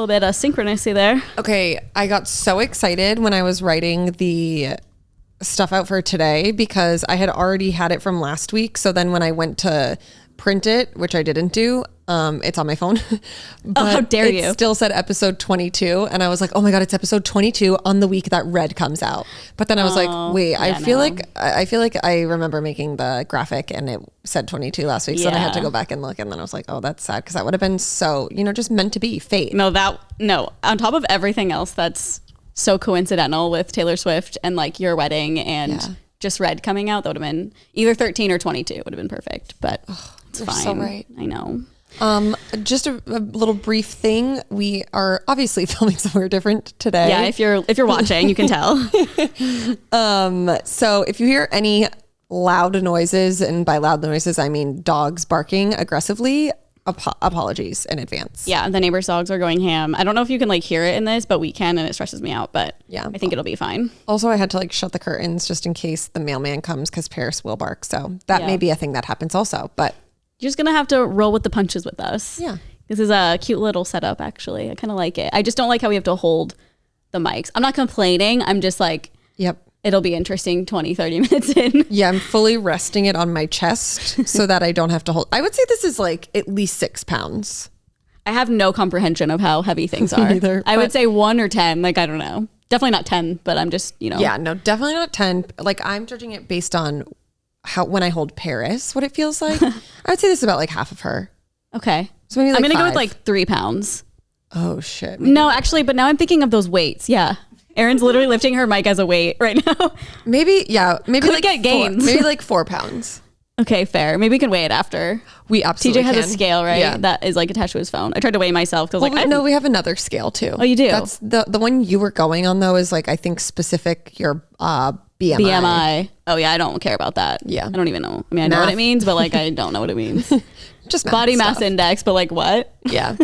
little bit of synchronicity there. Okay, I got so excited when I was writing the stuff out for today because I had already had it from last week. So then when I went to print it, which I didn't do, it's on my phone. But how dare you? It still said episode 22. And I was like, oh my God, it's episode 22 on the week that Red comes out. But then I was like, wait, I feel like I remember making the graphic and it said 22 last week. So then I had to go back and look. And then I was like, oh, that's sad. Cause that would have been so, just meant to be fate. No, on top of everything else that's so coincidental with Taylor Swift and like your wedding and just Red coming out, that would have been either 13 or 22 would have been perfect, but it's fine. So right. I know. Just a little brief thing. We are obviously filming somewhere different today. Yeah, if you're watching, you can tell. So if you hear any loud noises, and by loud noises I mean dogs barking aggressively, apologies in advance. Yeah, the neighbor's dogs are going ham. I don't know if you can like hear it in this, but we can, and it stresses me out, but yeah, I think it'll be fine. Also, I had to like shut the curtains just in case the mailman comes because Paris will bark. So that may be a thing that happens also, but you're just gonna have to roll with the punches with us. Yeah. This is a cute little setup, actually. I kind of like it. I just don't like how we have to hold the mics. I'm not complaining. I'm just like, it'll be interesting 20, 30 minutes in. Yeah, I'm fully resting it on my chest so that I don't have to hold. I would say this is like at least 6 pounds. I have no comprehension of how heavy things are. Neither, I would say 1 or 10. Like, I don't know. Definitely not 10, but I'm just, Yeah, no, definitely not 10. Like, I'm judging it based on when I hold Paris, what it feels like. I would say this is about like half of her. Okay. So maybe like I'm going to go 5. with like 3 pounds. Oh shit. No, actually, but now I'm thinking of those weights. Yeah. Erin's literally lifting her mic as a weight right now. Maybe Could like get gains. Maybe like 4 pounds. Okay, fair. Maybe we can weigh it after. We absolutely TJ has can. a scale, right? Yeah. That is like attached to his phone. I tried to weigh myself because no, we have another scale too. Oh, you do? That's the one you were going on though is like, I think specific your BMI. Oh yeah, I don't care about that. Yeah. I don't even know. I mean, I know what it means, but like I don't know what it means. Just body mass stuff. index, but like what? Yeah.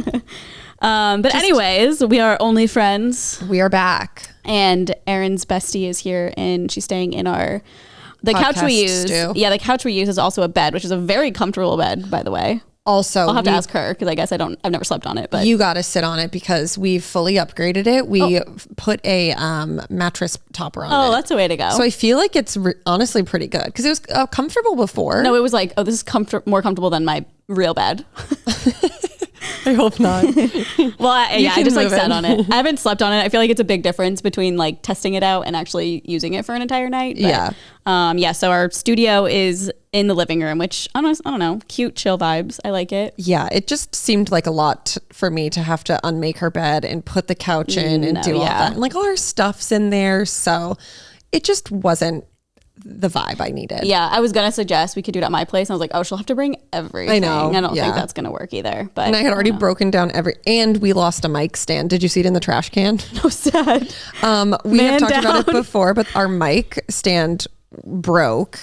Anyways, we are only friends. We are back. And Erin's bestie is here and she's staying in the couch we use. Yeah, the couch we use is also a bed, which is a very comfortable bed, by the way. Also, I'll have to ask her because I guess I've never slept on it. But you got to sit on it because we've fully upgraded it. We put a mattress topper on it. Oh, that's a way to go. So I feel like it's honestly pretty good because it was comfortable before. No, it was like, this is more comfortable than my real bed. I hope not. Well, I just like sat on it. I haven't slept on it. I feel like it's a big difference between like testing it out and actually using it for an entire night. But, yeah. So our studio is in the living room, which I don't know, cute, chill vibes. I like it. Yeah. It just seemed like a lot for me to have to unmake her bed and put the couch in and do all that. And like all her stuff's in there. So it just wasn't the vibe I needed. Yeah, I was gonna suggest we could do it at my place. And I was like, oh, she'll have to bring everything. I know. I don't think that's gonna work either. But and I had already broken down and we lost a mic stand. Did you see it in the trash can? No, sad. We have talked about it before, but our mic stand broke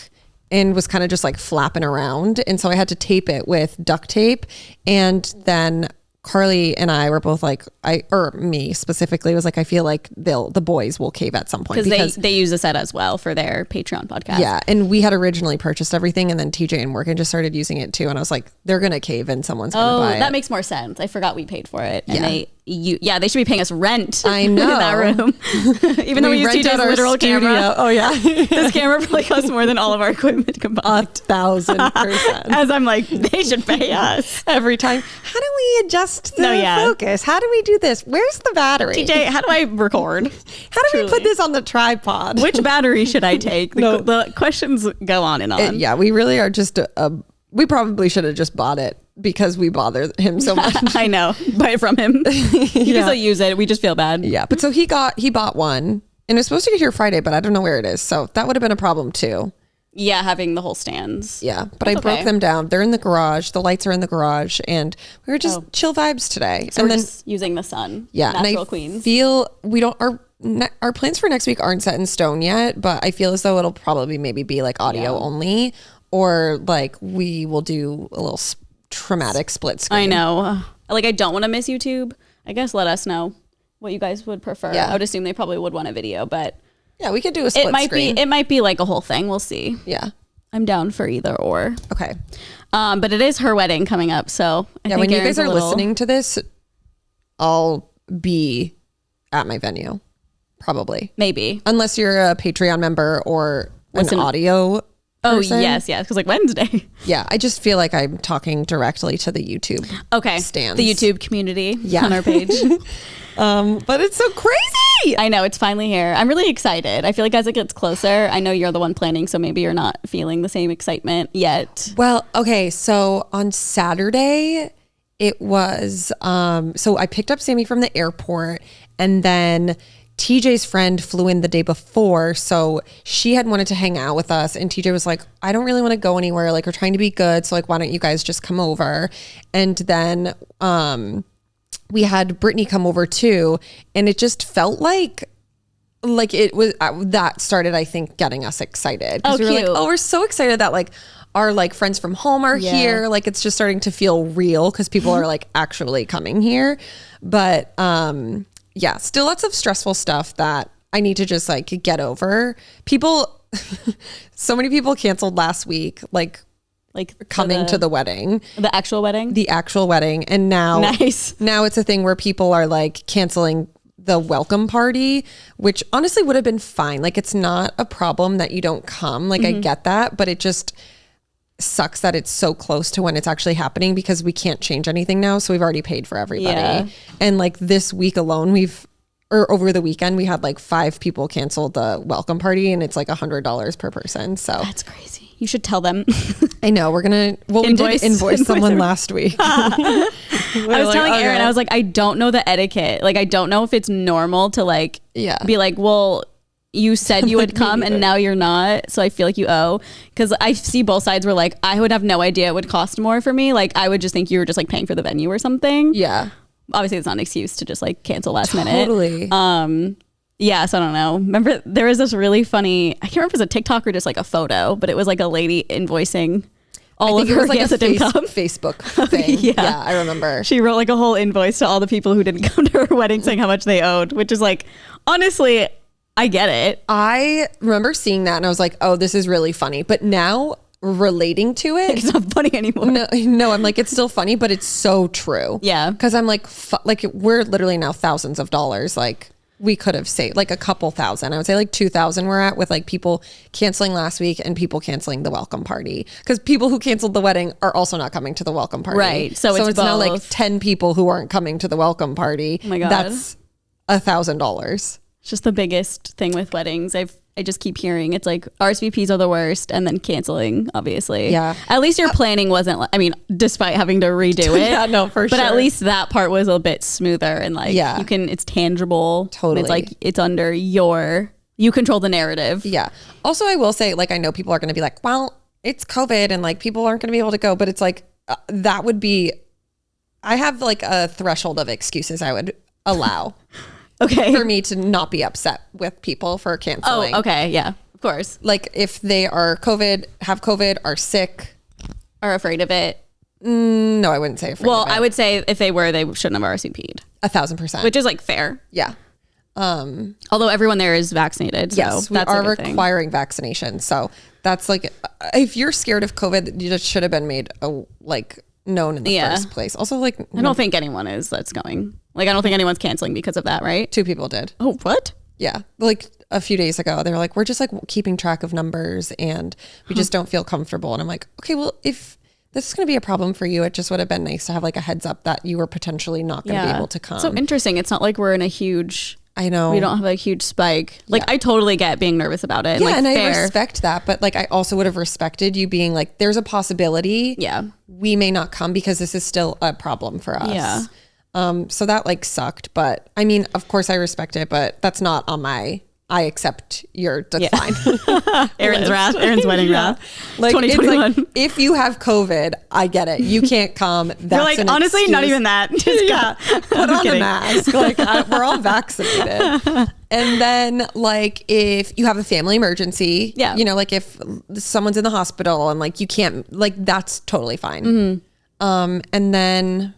and was kind of just like flapping around. And so I had to tape it with duct tape. And then Carly and I were both like, me specifically was like, I feel like the boys will cave at some point because they use the set as well for their Patreon podcast. Yeah, and we had originally purchased everything, and then TJ and Morgan just started using it too, and I was like, they're gonna cave and someone's gonna buy it. That makes more sense. I forgot we paid for it, and they should be paying us rent. I know. In that room, even though we use TJ's literal camera. Oh yeah, this camera probably costs more than all of our equipment combined. 1,000%. As I'm like, they should pay us every time. How do we adjust the focus? How do we do this? Where's the battery? TJ, how do I record? How do we put this on the tripod? Which battery should I take? The questions go on and on. We really are just we probably should have just bought it because we bother him so much. I know. Buy it from him. He can still use it. We just feel bad. Yeah. But so he bought one and it was supposed to get here Friday, but I don't know where it is. So that would have been a problem too. Yeah, having the whole stands. Yeah, but I broke them down. They're in the garage. The lights are in the garage, and we were just chill vibes today. So and we're then just using the sun. Yeah, natural and I queens. feel we don't. Our plans for next week aren't set in stone yet, but I feel as though it'll probably maybe be like audio only, or like we will do a little traumatic split screen. I know. Like I don't want to miss YouTube. I guess let us know what you guys would prefer. Yeah. I would assume they probably would want a video, but yeah, we could do a split screen. It might be like a whole thing. We'll see. Yeah. I'm down for either or. Okay. But it is her wedding coming up, so I think when Erin's you guys are listening to this, I'll be at my venue. Probably. Maybe. Unless you're a Patreon member or an audio person. Yes. Because like Wednesday. Yeah. I just feel like I'm talking directly to the YouTube stands. The YouTube community on our page. But it's so crazy. I know. It's finally here. I'm really excited. I feel like as it gets closer, I know you're the one planning, so maybe you're not feeling the same excitement yet. Well, okay. So on Saturday, it was, so I picked up Sammy from the airport, and then TJ's friend flew in the day before, so she had wanted to hang out with us, and TJ was like, I don't really want to go anywhere, like we're trying to be good, so like why don't you guys just come over? And then we had Brittany come over too, and it just felt like it was that started, I think, getting us excited, because we were like, oh, we're so excited that like our like friends from home are here, like it's just starting to feel real because people are like actually coming here. But yeah, still lots of stressful stuff that I need to just like get over. People, so many people canceled last week, like coming to the wedding. The actual wedding? The actual wedding. And now, now it's a thing where people are like canceling the welcome party, which honestly would have been fine. Like it's not a problem that you don't come. Like I get that, but it just sucks that it's so close to when it's actually happening because we can't change anything now. So we've already paid for everybody. Yeah. And like this week alone, over the weekend, we had like 5 people cancel the welcome party, and it's like $100 per person. So that's crazy. You should tell them. I know. We did invoice someone last week. I was telling Aaron, I was like, I don't know the etiquette. Like, I don't know if it's normal to like be like, well, you said you would come and now you're not, so I feel like you owe. Because I see both sides where like I would have no idea it would cost more for me. Like I would just think you were just like paying for the venue or something. Yeah. Obviously it's not an excuse to just like cancel last minute. Totally. Yeah, so I don't know. Remember there was this really funny, I can't remember if it was a TikTok or just like a photo, but it was like a lady invoicing all of her guests that didn't come. Facebook thing. Yeah, I remember. She wrote like a whole invoice to all the people who didn't come to her wedding saying how much they owed, which is like, honestly, I get it. I remember seeing that and I was like, oh, this is really funny. But now relating to it, it's not funny anymore. No, I'm like, it's still funny, but it's so true. Yeah. Because I'm like, we're literally now thousands of dollars. Like we could have saved like a couple thousand. I would say like 2,000 we're at with like people canceling last week and people canceling the welcome party. Because people who canceled the wedding are also not coming to the welcome party. Right. So it's now like 10 people who aren't coming to the welcome party. Oh my God. That's $1,000. It's just the biggest thing with weddings. I just keep hearing it's like RSVPs are the worst, and then canceling, obviously. Yeah. At least your planning wasn't, I mean, despite having to redo it. Yeah, no, for sure. But at least that part was a bit smoother and like, it's tangible. Totally. It's like, it's under you control the narrative. Yeah. Also, I will say, like, I know people are going to be like, well, it's COVID and like people aren't going to be able to go, but it's like, that would be, I have like a threshold of excuses I would allow. Okay. For me to not be upset with people for canceling. Oh, okay. Yeah, of course. Like if they are have COVID, are sick. Are afraid of it. No, I wouldn't say afraid of it. I would say if they were, they shouldn't have RSVP'd. 1,000%. Which is like fair. Yeah. Although everyone there is vaccinated. So yes, we that's are requiring vaccination. So that's like, if you're scared of COVID, you just should have been made known in the first place. Also, like, I don't think anyone is that's going. Like, I don't think anyone's canceling because of that, right? 2 people did. Oh, what? Yeah. Like a few days ago, they were like, we're just like keeping track of numbers and we just don't feel comfortable. And I'm like, okay, well, if this is going to be a problem for you, it just would have been nice to have like a heads up that you were potentially not going to be able to come. So interesting. It's not like we're in a huge... I know. We don't have a huge spike. Like, I totally get being nervous about it. Yeah, like, and fair. I respect that. But like, I also would have respected you being like, there's a possibility we may not come because this is still a problem for us. Yeah. So that like sucked. But I mean, of course I respect it, but that's not on my... I accept your decline. Yeah. Aaron's wrath. Aaron's wedding wrath. Like 2021. Like, if you have COVID, I get it. You can't come. That's You're like, honestly, excuse. Not even that. Just put on a mask. Like we're all vaccinated. And then like if you have a family emergency, you know, like if someone's in the hospital and like you can't, like that's totally fine. Mm-hmm. And then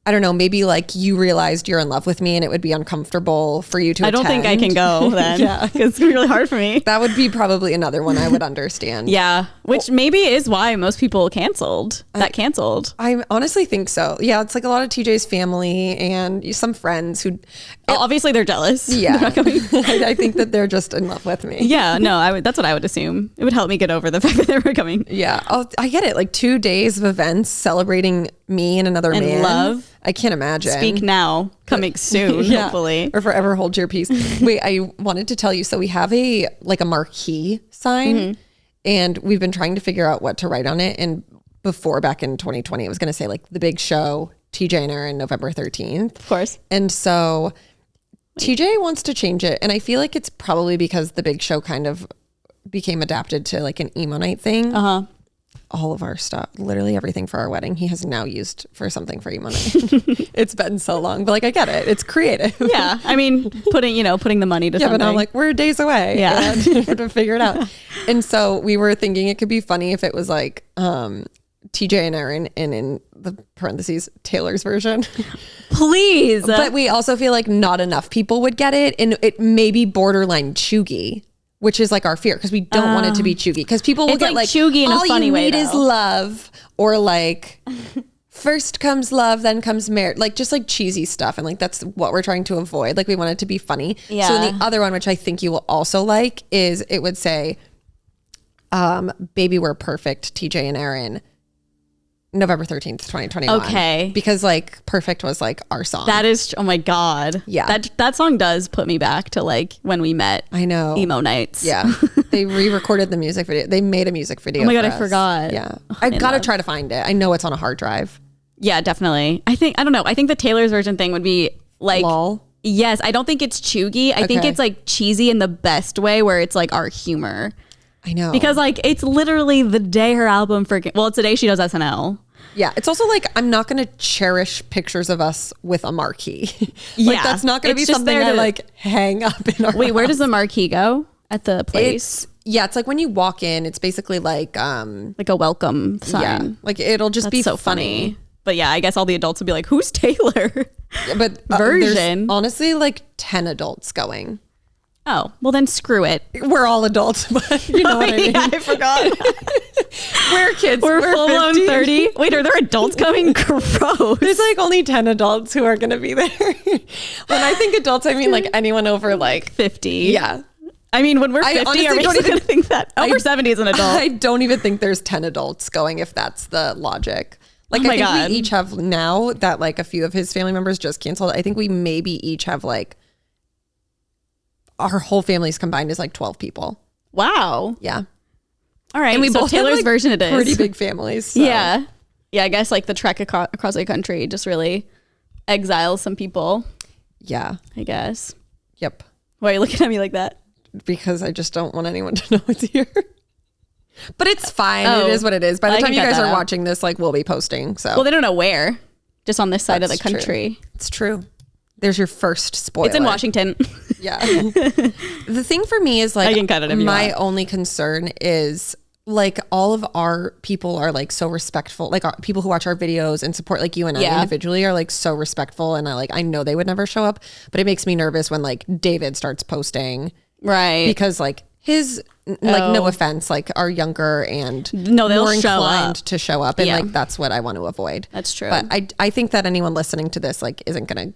I don't know, maybe like you realized you're in love with me and it would be uncomfortable for you to I don't think I can go then. Yeah. Because it's going to be really hard for me. That would be probably another one I would understand. Yeah. Which maybe is why most people canceled. I honestly think so. Yeah. It's like a lot of TJ's family and some friends who... obviously they're jealous. Yeah. I think that they're just in love with me. Yeah. No, that's what I would assume. It would help me get over the fact that they were coming. Yeah. I get it. Like 2 days of events celebrating me and another man. Love. I can't imagine. Speak now, coming soon, hopefully. Or forever hold your peace. Wait, I wanted to tell you. So we have a Marquee sign and we've been trying to figure out what to write on it. And before, back in 2020, it was going to say like the big show, TJ and Aaron, November 13th. Of course. And so TJ wants to change it. And I feel like it's probably because the big show kind of became adapted to like an emo night thing. All of our stuff, literally everything for our wedding, he has now used for something for emo night. It's been so long, but like I get it. It's creative. Yeah, I mean, putting the money to something. But I'm like, we're days away. Yeah, and we have to figure it out. And so we were thinking it could be funny if it was like TJ and Aaron, and in the parentheses Taylor's version. Please, but we also feel like not enough people would get it, and it may be borderline chuggy. Which is like our fear because we don't want it to be chuggy because people will get like chuggy in a funny way. All you need is love, or like first comes love, then comes marriage, like just like cheesy stuff, and like that's what we're trying to avoid. Like we want it to be funny. Yeah. So then the other one, which I think you will also like, is it would say, "Baby, we're perfect." TJ and Aaron. November 13th, 2021. Okay. Because like Perfect was like our song. That is, oh my God. Yeah. That song does put me back to like when we met. I know. Emo nights. Yeah. They re-recorded the music video. They made a music video. Oh my God, for I us. forgot. Yeah. I gotta try to find it. I know it's on a hard drive. Yeah, definitely. I don't know. I think the Taylor's version thing would be like, lol. Yes. I don't think it's chuggy. I think it's like cheesy in the best way where it's like our humor. I know. Because like it's literally the day her album it's the day she does SNL. Yeah, it's also like I'm not going to cherish pictures of us with a marquee. Like that's not going to be something I like hang up in our Wait, house. where does the marquee go at the place? It's like when you walk in, it's basically like a welcome sign. Yeah, like it'll just be so funny. But yeah, I guess all the adults would be like, "Who's Taylor?" Yeah, but version. There's honestly like 10 adults going. Oh, well then screw it. We're all adults, but you know what I mean? Yeah, I forgot. We're kids. We're full blown 30. Wait, are there adults coming? Gross. There's like only 10 adults who are going to be there. When I think adults, I mean like anyone over like 50. Yeah. I mean, when we're 50, are we going to think that over 70 is an adult? I don't even think there's 10 adults going if that's the logic. Like oh I think God. we each have now that like a few of his family members just canceled. I think we maybe each have like our whole family's combined is like 12 people. Wow. Yeah. All right. And we both Taylor's have, like, version it is. Pretty big families. So. Yeah. Yeah. I guess like the trek across the country just really exiles some people. Yeah. I guess. Yep. Why are you looking at me like that? Because I just don't want anyone to know it's here. But it's fine. It is what it is. By the time you guys are watching this, like we'll be posting. So well, they don't know where. Just on this side of the country. True. It's true. There's your first spoiler. It's in Washington. Yeah. The thing for me is like I can cut it if you my want. only concern is like all of our people are like so respectful. Like people who watch our videos and support like you and I individually are like so respectful. And I know they would never show up, but it makes me nervous when like David starts posting. Right. Because like his like no offense, like are younger and they'll more show inclined up. to show up. And like that's what I want to avoid. That's true. But I think that anyone listening to this like isn't gonna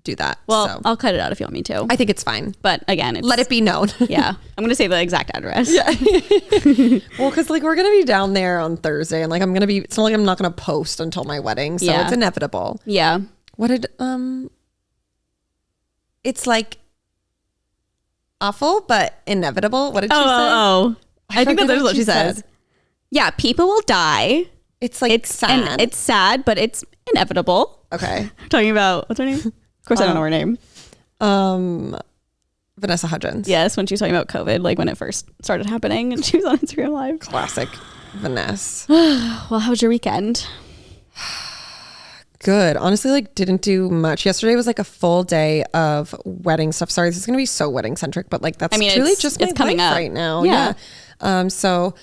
do that. Well, so. I'll cut it out if you want me to. I think it's fine. But again, let it be known. Yeah. I'm going to say the exact address. Yeah. Well, because like we're going to be down there on Thursday and like it's not like I'm not going to post until my wedding. So it's inevitable. Yeah. What did, it's like awful, but inevitable. What did she say? I think that's what she says. Yeah. People will die. It's like sad. It's sad, but it's inevitable. Okay. Talking about, what's her name? Of course, I don't know her name. Vanessa Hudgens. Yes, when she was talking about COVID, like when it first started happening and she was on Instagram Live. Classic Vanessa. Well, how was your weekend? Good. Honestly, like didn't do much. Yesterday was like a full day of wedding stuff. Sorry, this is going to be so wedding centric, but like that's truly just my coming life up right now. Yeah. So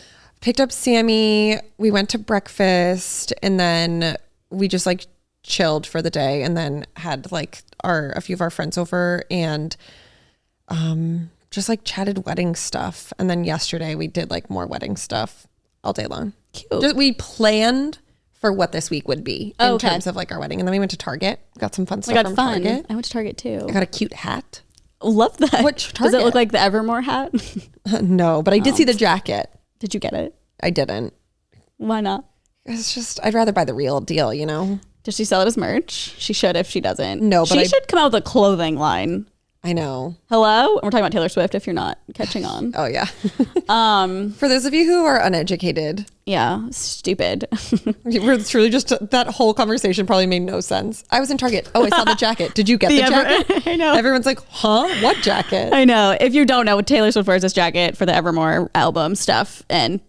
picked up Sammy. We went to breakfast and then we just like chilled for the day and then had like a few of our friends over and just like chatted wedding stuff. And then yesterday we did like more wedding stuff all day long. Cute. We planned for what this week would be in terms of like our wedding. And then we went to Target, got some fun stuff from Target. I went to Target too. I got a cute hat. Love that. Which Target? Does it look like the Evermore hat? No, but I did see the jacket. Did you get it? I didn't. Why not? It's just, I'd rather buy the real deal, you know? Does she sell it as merch? She should if she doesn't. No, but she should come out with a clothing line. I know. Hello? We're talking about Taylor Swift if you're not catching on. Oh, yeah. For those of you who are uneducated. Yeah, stupid. We're truly just, that whole conversation probably made no sense. I was in Target. Oh, I saw the jacket. Did you get the jacket? I know. Everyone's like, huh? What jacket? I know. If you don't know, Taylor Swift wears this jacket for the Evermore album stuff, and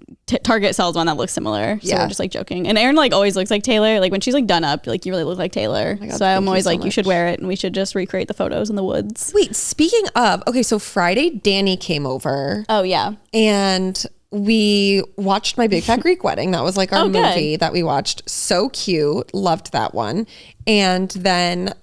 Target sells one that looks similar. So we're just like joking. And Erin like always looks like Taylor. Like when she's like done up, like you really look like Taylor. Oh God, so I'm always like, you should wear it and we should just recreate the photos in the woods. Wait, speaking of, okay, so Friday, Danny came over. Oh yeah. And we watched My Big Fat Greek Wedding. That was like our movie that we watched. So cute. Loved that one. And then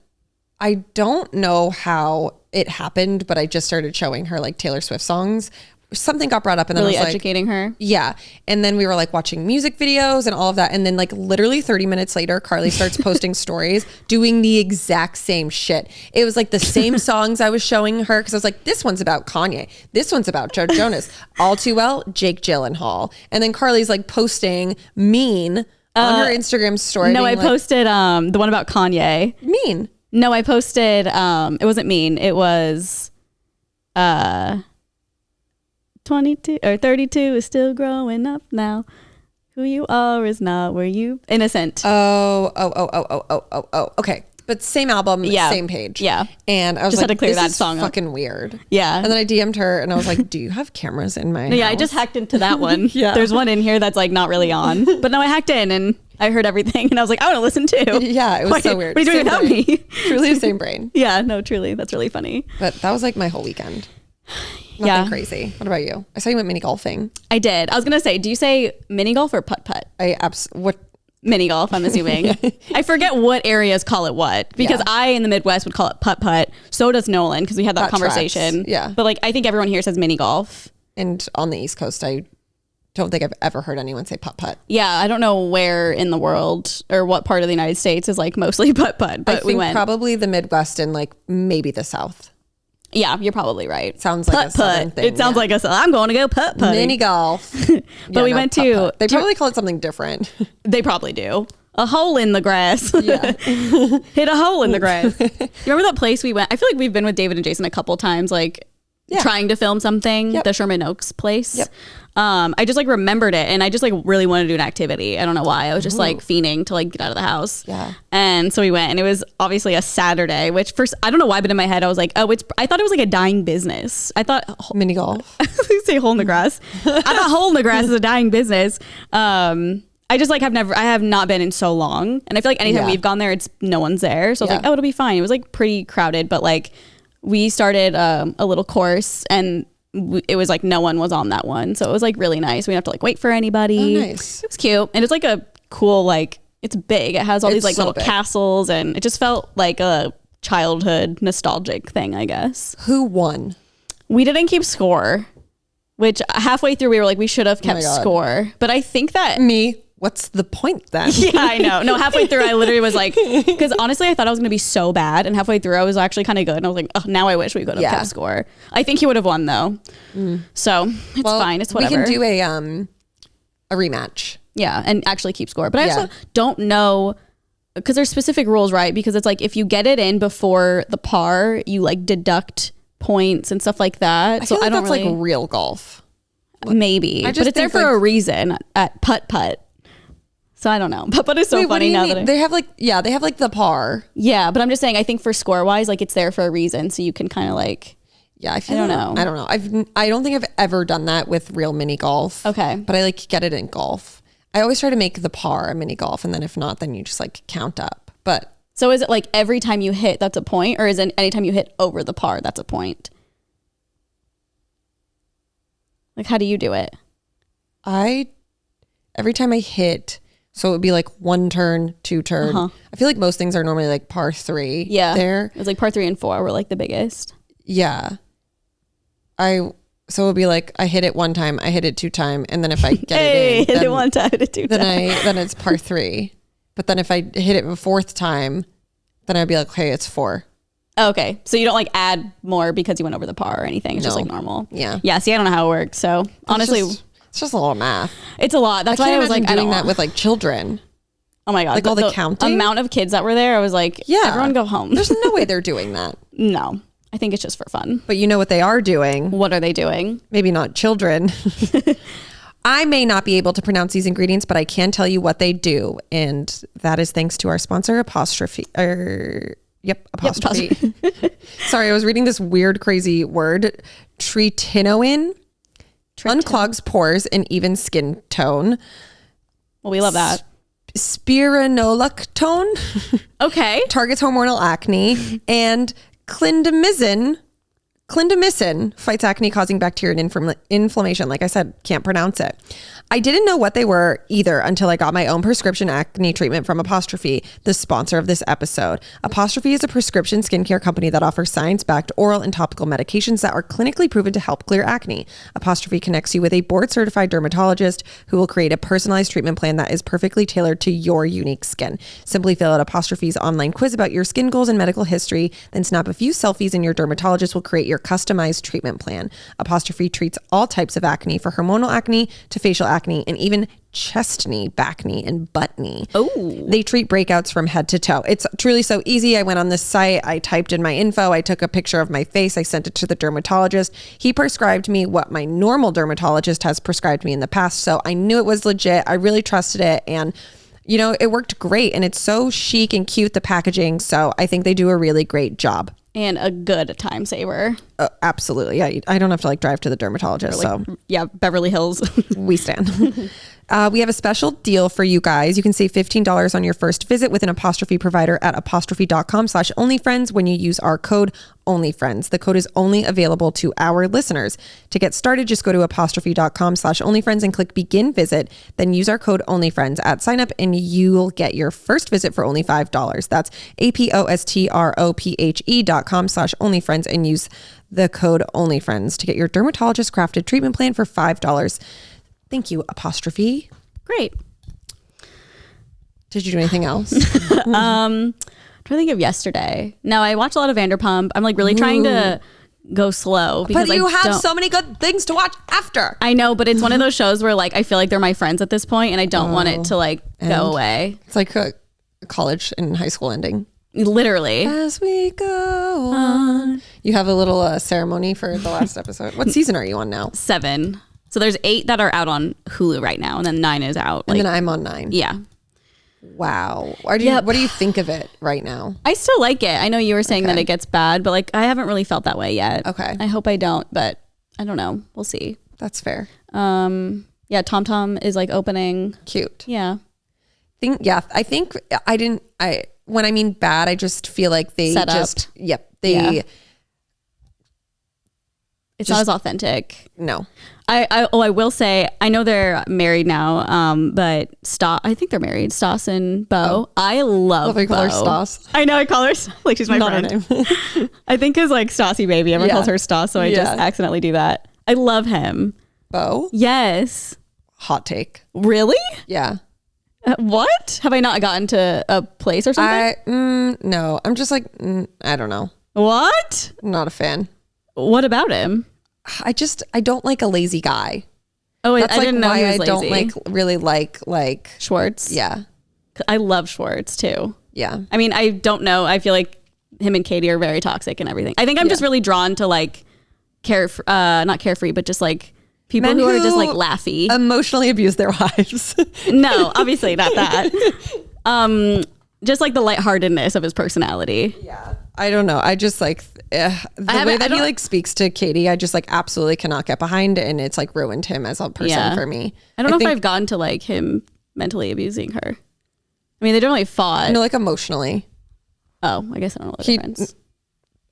I don't know how it happened, but I just started showing her like Taylor Swift songs. Something got brought up and then really I was educating her. Yeah. And then we were like watching music videos and all of that. And then like literally 30 minutes later, Carly starts posting stories doing the exact same shit. It was like the same songs I was showing her because I was like, this one's about Kanye. This one's about Joe Jonas. All Too Well, Jake Gyllenhaal. And then Carly's like posting Mean on her Instagram story. No, I posted the one about Kanye. Mean. No, I posted, it wasn't Mean. It was 22 or 32 is still growing up now. Who you are is not where you innocent. Oh. Okay. But same album, same page. Yeah. And I was just like, had to clear this that is song fucking weird. Yeah. And then I DM'd her and I was like, do you have cameras in my house? Yeah, I just hacked into that one. Yeah. There's one in here that's like not really on. But no, I hacked in and I heard everything and I was like, I want to listen too. Yeah, it was so weird. What are you doing without me? Truly the same brain. Yeah, no, truly. That's really funny. But that was like my whole weekend. Nothing crazy. What about you? I saw you went mini golfing. I did. I was going to say, do you say mini golf or putt-putt? Mini golf, I'm assuming. I forget what areas call it what, because I in the Midwest would call it putt-putt. So does Nolan, because we had that conversation. Tracks. Yeah. But like, I think everyone here says mini golf. And on the East Coast, I don't think I've ever heard anyone say putt-putt. Yeah, I don't know where in the world or what part of the United States is like mostly putt-putt, but we went. Probably the Midwest and like maybe the South. Yeah, you're probably right. Sounds like a Southern thing. It sounds like I'm going to go putt-putt. Mini golf. But we went to... They probably call it something different. They probably do. A hole in the grass. Yeah. Hit a hole in the grass. You remember that place we went? I feel like we've been with David and Jason a couple times, like trying to film something, the Sherman Oaks place. Yep. I just like remembered it and I just like really wanted to do an activity. I don't know why. I was just like fiending to like get out of the house. Yeah. And so we went and it was obviously a Saturday, which first, I don't know why, but in my head I was like, I thought it was like a dying business. I thought mini golf. Say hole in the grass. I thought hole in the grass is a dying business. I just like I have not been in so long. And I feel like anytime we've gone there, it's no one's there. So I was like, oh, it'll be fine. It was like pretty crowded, but like we started a little course and it was like no one was on that one. So it was like really nice. We didn't have to like wait for anybody. Oh, nice. It was cute. And it's like a cool, like it's big. It has all these like little castles and it just felt like a childhood nostalgic thing, I guess. Who won? We didn't keep score, which halfway through we were like, we should have kept score. But I think that... What's the point then? Yeah, I know. No, halfway through I literally was like, because honestly I thought I was going to be so bad. And halfway through I was actually kind of good. And I was like, oh, now I wish we could have kept score. I think he would have won though. So it's fine. It's whatever. We can do a rematch. Yeah, and actually keep score. But I also don't know, because there's specific rules, right? Because it's like if you get it in before the par, you like deduct points and stuff like that. I feel like that's like real golf. Maybe. But it's there for a reason at putt-putt. So I don't know. But it's so funny now that they have like the par. Yeah, but I'm just saying I think for score wise, like it's there for a reason. So you can kind of like I don't know. I don't think I've ever done that with real mini golf. Okay. But I like get it in golf. I always try to make the par a mini golf, and then if not, then you just like count up. But so is it like every time you hit that's a point, or is it anytime you hit over the par that's a point? Like how do you do it? Every time I hit, So it would be like 1 turn, 2 turn. I feel like most things are normally like par 3. Yeah. There. It was like par 3 and 4 were like the biggest. Yeah. So it would be like I hit it 1 time, I hit it 2 times, and then if I get it in, hit it 1 time, hit it 2 times. Then it's par 3. But then if I hit it a 4th time, then I'd be like, okay, it's 4. Okay. So you don't like add more because you went over the par or anything. It's just like normal. Yeah. Yeah. See, I don't know how it works. So honestly, it's just a lot of math. It's a lot. That's why I was like, doing that with like children. Oh my God. Like all the counting. Amount of kids that were there. I was like, yeah, everyone go home. There's no way they're doing that. No, I think it's just for fun. But you know what they are doing? What are they doing? Maybe not children. I may not be able to pronounce these ingredients, but I can tell you what they do. And that is thanks to our sponsor, Apostrophe. Apostrophe. Sorry, I was reading this weird, crazy word. Tretinoin. Unclogs pores and even skin tone. Well, we love that. Spironolactone. Okay. Targets hormonal acne. And clindamycin fights acne causing bacteria and inflammation. Like I said, can't pronounce it. I didn't know what they were either until I got my own prescription acne treatment from Apostrophe, the sponsor of this episode. Apostrophe is a prescription skincare company that offers science-backed oral and topical medications that are clinically proven to help clear acne. Apostrophe connects you with a board-certified dermatologist who will create a personalized treatment plan that is perfectly tailored to your unique skin. Simply fill out Apostrophe's online quiz about your skin goals and medical history, then snap a few selfies and your dermatologist will create your customized treatment plan. Apostrophe treats all types of acne, from hormonal acne to facial acne, and even chest-knee, back-knee, and butt-knee. Oh. They treat breakouts from head to toe. It's truly so easy. I went on this site, I typed in my info, I took a picture of my face, I sent it to the dermatologist. He prescribed me what my normal dermatologist has prescribed me in the past, so I knew it was legit. I really trusted it, and you know, it worked great, and it's so chic and cute, the packaging, so I think they do a really great job. And a good time saver. Absolutely. Yeah. I don't have to like drive to the dermatologist. Like, so yeah, Beverly Hills. We stand. We have a special deal for you guys. You can save $15 on your first visit with an Apostrophe provider at apostrophe.com/onlyfriends when you use our code ONLYFRIENDS. The code is only available to our listeners. To get started, just go to apostrophe.com/onlyfriends and click begin visit. Then use our code ONLYFRIENDS at sign up and you'll get your first visit for only $5. That's apostrophe.com/onlyfriends and use the code ONLYFRIENDS to get your dermatologist crafted treatment plan for $5. Thank you, Apostrophe. Great. Did you do anything else? I'm trying to think of yesterday. No, I watched a lot of Vanderpump. I'm like really trying to go slow because but you have so many good things to watch after. I know, but it's one of those shows where like I feel like they're my friends at this point and I don't want it to like go away. It's like a college and high school ending. Literally. As we go on. You have a little ceremony for the last episode. What season are you on now? 7. So there's 8 that are out on Hulu right now, and then 9 is out. And then I'm on 9. Yeah. Wow. What do you think of it right now? I still like it. I know you were saying that it gets bad, but like I haven't really felt that way yet. Okay. I hope I don't, but I don't know. We'll see. That's fair. Yeah, Tom Tom is like opening. Cute. Yeah. I think when I mean bad, I just feel like they set just up. It's not as authentic. No. I will say, I know they're married now, but I think they're married, Stas and Bo. Oh. I love Bo. I call her Stas. I know, I call her like she's my friend. Her name. I think because like Stassi baby, everyone calls her Stas, so I just accidentally do that. I love him. Bo? Yes. Hot take. Really? Yeah. What? Have I not gotten to a place or something? No, I'm just like, I don't know. What? I'm not a fan. What about him? I don't like a lazy guy. Oh, that's I didn't know he was lazy. I don't really like Schwartz. Yeah. I love Schwartz too. Yeah. I mean, I don't know. I feel like him and Katie are very toxic and everything. I think I'm just really drawn to like not carefree, but just like people who are just like laughy. Emotionally abuse their wives. No, obviously not that. Just like the lightheartedness of his personality. Yeah. I don't know. I just like the way that he like speaks to Katie, I just like absolutely cannot get behind, and it's like ruined him as a person for me. I don't know if I've gotten to like him mentally abusing her. I mean, they don't really fought. No, like emotionally. Oh, I guess I don't know the difference.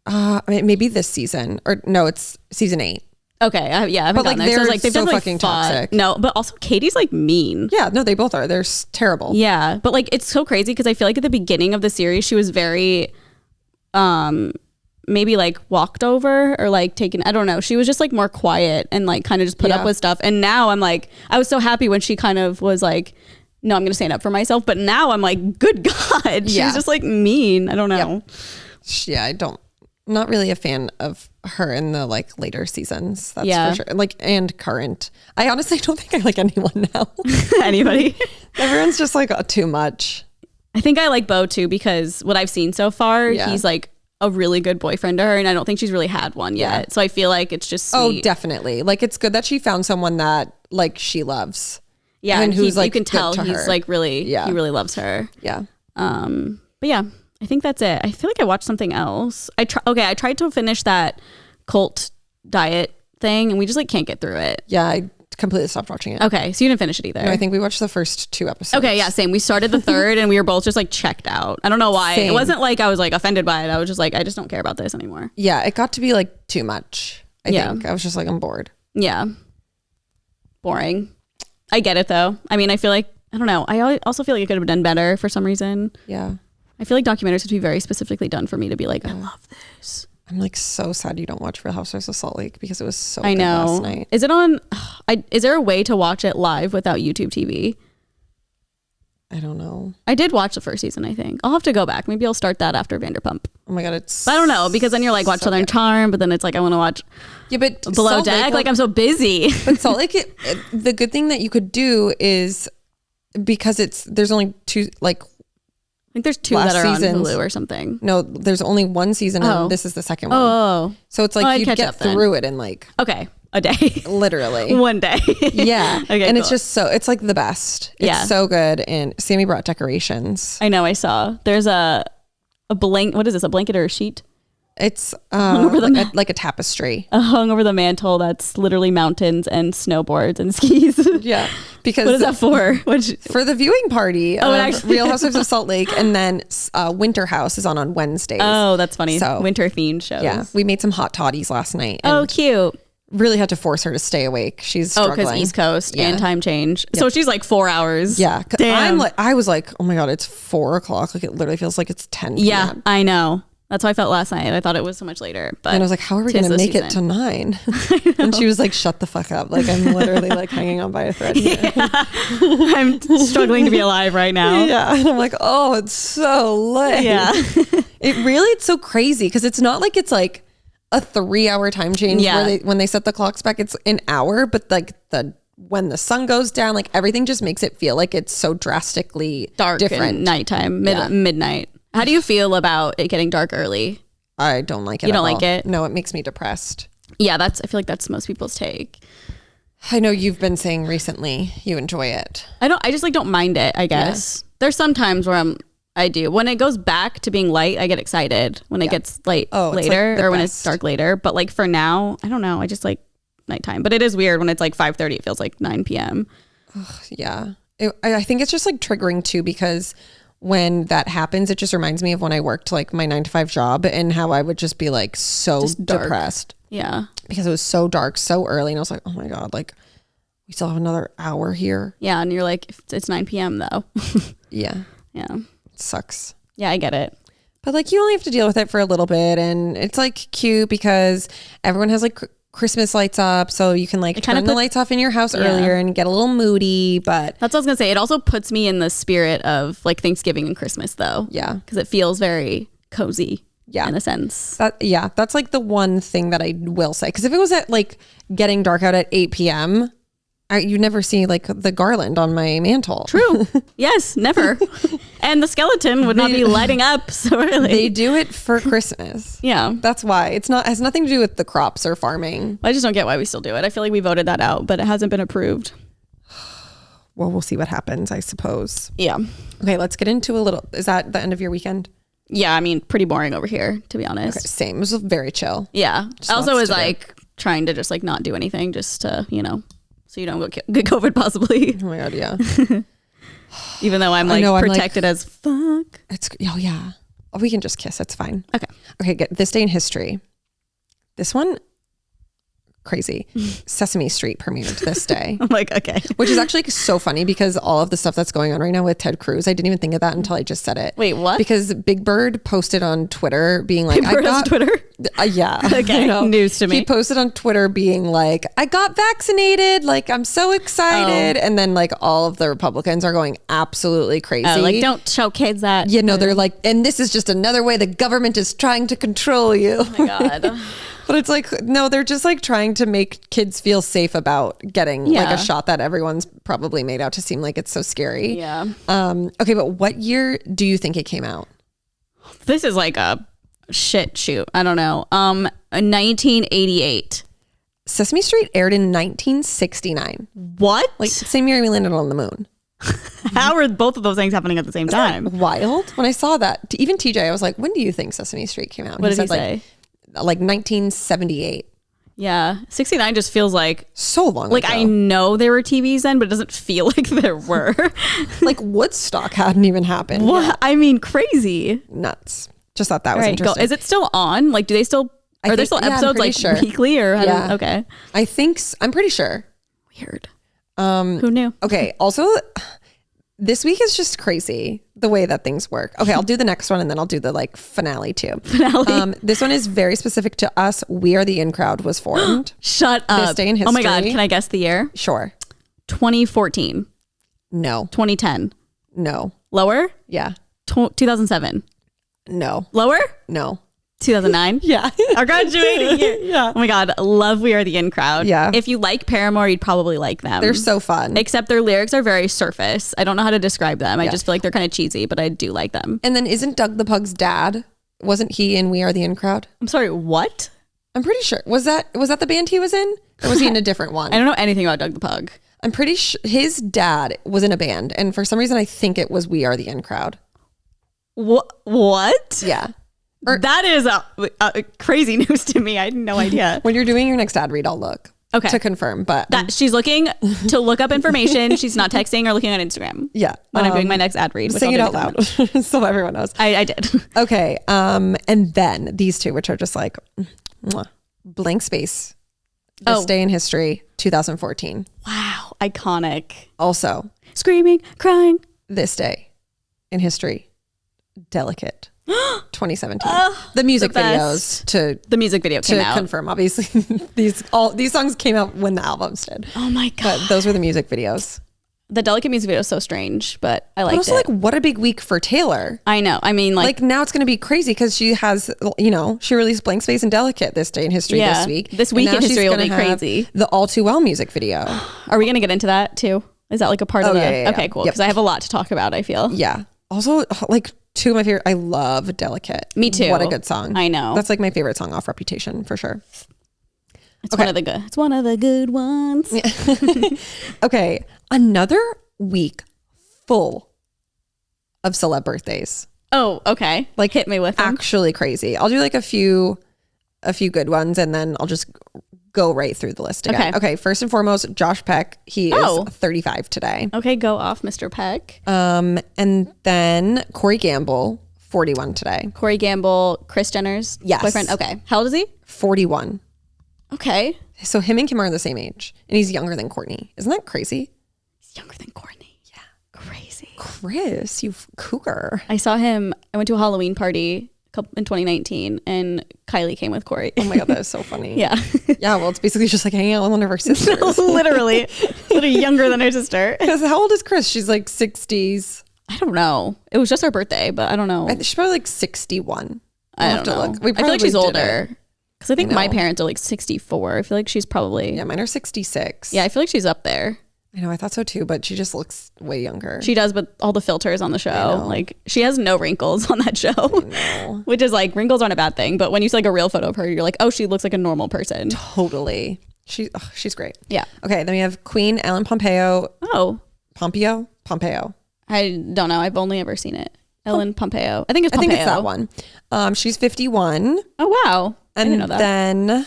I mean, maybe this season, or no, it's season 8. Okay, yeah, I haven't But like gotten there. So I was they're like, they've so definitely fucking fought. toxic. No, but also Katie's like mean. Yeah, no, they both are. They're terrible. Yeah, but like it's so crazy because I feel like at the beginning of the series she was very, maybe like walked over or like taken. I don't know. She was just like more quiet and like kind of just put up with stuff. And now I'm like, I was so happy when she kind of was like, no, I'm gonna stand up for myself. But now I'm like, good God, she's just like mean. I don't know. Yeah, not really a fan of her in the like later seasons. That's for sure. Like, and current. I honestly don't think I like anyone now. Anybody? Everyone's just like too much. I think I like Beau too because what I've seen so far, he's like a really good boyfriend to her, and I don't think she's really had one yet. So I feel like it's just sweet. Oh, definitely. Like it's good that she found someone that like she loves. Yeah, and who's like you can tell he's her. like really he really loves her. Yeah. But yeah, I think that's it. I feel like I watched something else. I tried to finish that cult diet thing and we just like can't get through it. Yeah, I completely stopped watching it. Okay, so you didn't finish it either. No, I think we watched the first 2 episodes. Okay, yeah, same. We started the third and we were both just like checked out. I don't know why. Same. It wasn't like I was like offended by it. I was just like, I just don't care about this anymore. Yeah, it got to be like too much. I think I was just like, I'm bored. Yeah. Boring. I get it though. I mean, I feel like, I don't know. I also feel like it could have been done better for some reason. Yeah. I feel like documentaries have to be very specifically done for me to be like, I love this. I'm like so sad you don't watch Real Housewives of Salt Lake because it was so I good know. last night. Is it on? Is there a way to watch it live without YouTube TV? I don't know. I did watch the first season, I think. I'll have to go back. Maybe I'll start that after Vanderpump. Oh my God, it's... But I don't know, because then you're like, watch so Southern good. Charm, but then it's like, I want to watch Below Salt Deck. Lake, like, I'm so busy. But Salt Lake, the good thing that you could do is because there's only 2, like... I think there's 2 last that are seasons. on Hulu or something. No, there's only 1 season and this is the second one. Oh. So it's like I'd you'd catch get up then. through it in like... Okay. A day. Literally. One day. Yeah. Okay, and cool. it's just so... It's like the best. It's so good. And Sammy brought decorations. I know, I saw. There's a blanket. What is this? A blanket or a sheet? It's like a tapestry. Hung over the mantle that's literally mountains and snowboards and skis. Yeah. Because what is that for? For the viewing party of actually- Real Housewives of Salt Lake, and then Winter House is on Wednesdays. Oh, that's funny. So, winter themed shows. Yeah, we made some hot toddies last night. Oh, And cute. really had to force her to stay awake. She's struggling. because East Coast and time change. So she's like 4 hours. Yeah, Damn. I was like, oh my God, it's 4 o'clock. Like it literally feels like it's 10 p.m. Yeah, I know. That's how I felt last night. I thought it was so much later. But And I was like, how are we going to make it to 9? And she was like, shut the fuck up. Like I'm literally like hanging on by a thread here. Yeah. I'm struggling to be alive right now. Yeah. And I'm like, oh, it's so late. Yeah. It's so crazy because it's not like it's like a 3-hour time change where when they set the clocks back, it's an hour, but like when the sun goes down, like everything just makes it feel like it's so drastically Dark different. and nighttime, midnight. How do you feel about it getting dark early? I don't like it. You don't like it? No, it makes me depressed. Yeah, I feel like that's most people's take. I know you've been saying recently you enjoy it. I just like don't mind it, I guess. Yeah. There's some times where I do. When it goes back to being light, I get excited when it gets later like or when it's dark later. But like for now, I don't know. I just like nighttime. But it is weird when it's like 5:30, it feels like 9 p.m. Yeah. I think it's just like triggering too because when that happens, it just reminds me of when I worked like my 9-to-5 job and how I would just be like so just depressed. Yeah. Because it was so dark so early. And I was like, oh my God, like we still have another hour here. Yeah. And you're like, it's 9 p.m. though. Yeah. Yeah. It sucks. Yeah, I get it. But like you only have to deal with it for a little bit. And it's like cute because everyone has like Christmas lights up, so you can like turn the lights off in your house earlier and get a little moody. But that's what I was gonna say. It also puts me in the spirit of like Thanksgiving and Christmas though. Yeah. Because it feels very cozy. Yeah. In a sense. That's like the one thing that I will say. Because if it was at like getting dark out at 8 p.m., you never see like the garland on my mantle. True. Yes, never. And the skeleton would not be lighting up so early. They do it for Christmas. Yeah. That's why. It has nothing to do with the crops or farming. I just don't get why we still do it. I feel like we voted that out, but it hasn't been approved. Well, we'll see what happens, I suppose. Yeah. Okay, let's get into is that the end of your weekend? Yeah, I mean, pretty boring over here, to be honest. Okay, same. It was very chill. Yeah. I also was like trying to just like not do anything just to, so you don't get COVID possibly. Oh my God, yeah. Even though I'm like protected as fuck. Oh yeah. We can just kiss. It's fine. Okay. Okay, this day in history. This one crazy. Sesame Street premiered this day. I'm like, okay. Which is actually so funny because all of the stuff that's going on right now with Ted Cruz, I didn't even think of that until I just said it. Wait, what? Because Big Bird posted on Twitter being like, Big Bird has Twitter? Yeah. Okay, news to me. He posted on Twitter being like, I got vaccinated. Like, I'm so excited. And then like all of the Republicans are going absolutely crazy. Like, don't show kids that. You know, they're like, and this is just another way the government is trying to control you. Oh my God. But it's like, no, they're just like trying to make kids feel safe about getting like a shot that everyone's probably made out to seem like it's so scary. Yeah. Okay, but what year do you think it came out? This is like a shit shoot. I don't know. 1988. Sesame Street aired in 1969. What? Like same year we landed on the moon. How are both of those things happening at the same time? Wild. When I saw that, even TJ, I was like, when do you think Sesame Street came out? And What did he said, say? Like 1978. Yeah. 69 just feels like So long like ago. I know there were TVs then, but it doesn't feel like there were. Like Woodstock hadn't even happened. What? yet. I mean, crazy. Nuts. Just thought that was All right, interesting. Is it still on? Like, do they still, are there think- still yeah, I'm episodes pretty like sure. weekly or? Yeah. Okay. I think, I'm pretty sure. Weird. Who knew? Okay. Also, this week is just crazy the way that things work. Okay, I'll do the next one and then I'll do the like finale too. This one is very specific to us. We Are the In Crowd was formed. Shut up. This day in Oh my God. history. Can I guess the year? Sure. 2014. No. 2010. No. Lower? Yeah. 2007. No. Lower? No. 2009. Yeah. Our graduating year. Yeah. Oh my God. Love We Are the In Crowd. Yeah. If you like Paramore, you'd probably like them. They're so fun. Except their lyrics are very surface. I don't know how to describe them. I just feel like they're kind of cheesy, but I do like them. And then isn't Doug the Pug's dad? Wasn't he in We Are the In Crowd? I'm sorry, what? I'm pretty sure. Was that the band he was in? Or was he in a different one? I don't know anything about Doug the Pug. I'm pretty sure his dad was in a band. And for some reason, I think it was We Are the In Crowd. What? Yeah. That is a crazy news to me. I had no idea. When you're doing your next ad read, I'll look. Okay. To confirm. But That she's looking to look up information. She's not texting or looking on Instagram. yeah. When I'm doing my next ad read. Which Sing it I'll out do loud so everyone knows. I did. Okay. And then these two, which are just like mwah, blank space. This day in history, 2014. Wow. Iconic. Also, Screaming, crying. this day in history, Delicate. 2017. The music the videos to The music video came out. confirm. Obviously, these songs came out when the albums did. Oh my God. But those were the music videos. The Delicate music video is so strange, but I But liked also, it. like, what a big week for Taylor. I know. I mean, Like now it's going to be crazy because she has, she released Blank Space and Delicate this day in history Yeah. this week. This And week now in history she's will gonna be have crazy. The All Too Well music video. Are we going to get into that too? Is that like a part of the? yeah. Okay, cool. Yep. Because I have a lot to talk about. I feel. Yeah. Also, like two of my favorite. I love Delicate. Me too. What a good song. I know. That's like my favorite song off Reputation for sure. It's one of the good. It's one of the good ones. Okay. Another week full of celeb birthdays. Oh, okay. Like hit me with them. Actually crazy. I'll do like a few good ones and then I'll just go right through the list again. Okay. First and foremost, Josh Peck. He is 35 today. Okay, go off, Mr. Peck. And then Corey Gamble, 41 today. Corey Gamble, Kris Jenner's boyfriend. Okay, how old is he? 41. Okay, So him and Kim are the same age, and he's younger than Courtney. Isn't that crazy? he's younger than Courtney. Yeah, crazy. Chris, you cougar. I saw him. I went to a Halloween party in 2019, and Kylie came with Corey. Oh my God, that is so funny. Yeah, Yeah, well, it's basically just like hanging out with one of her sisters. literally younger than her sister. Because how old is Chris? She's like 60s. I don't know. It was just her birthday, but I don't know. She's probably like 61. I don't know. I feel like she's older. Because I think my parents are like 64. I feel like she's probably... Yeah, mine are 66. Yeah, I feel like she's up there. I know, I thought so too, but she just looks way younger. She does, but all the filters on the show. Like, she has no wrinkles on that show. Which is like, wrinkles aren't a bad thing. But when you see like a real photo of her, you're like, oh, she looks like a normal person. Totally. She's great. Yeah. Okay, then we have Queen Ellen Pompeo. Oh. Pompeo? I don't know. I've only ever seen it. Ellen Pompeo. I think it's Pompeo. I think it's that one. She's 51. Oh, wow. And I didn't know that. then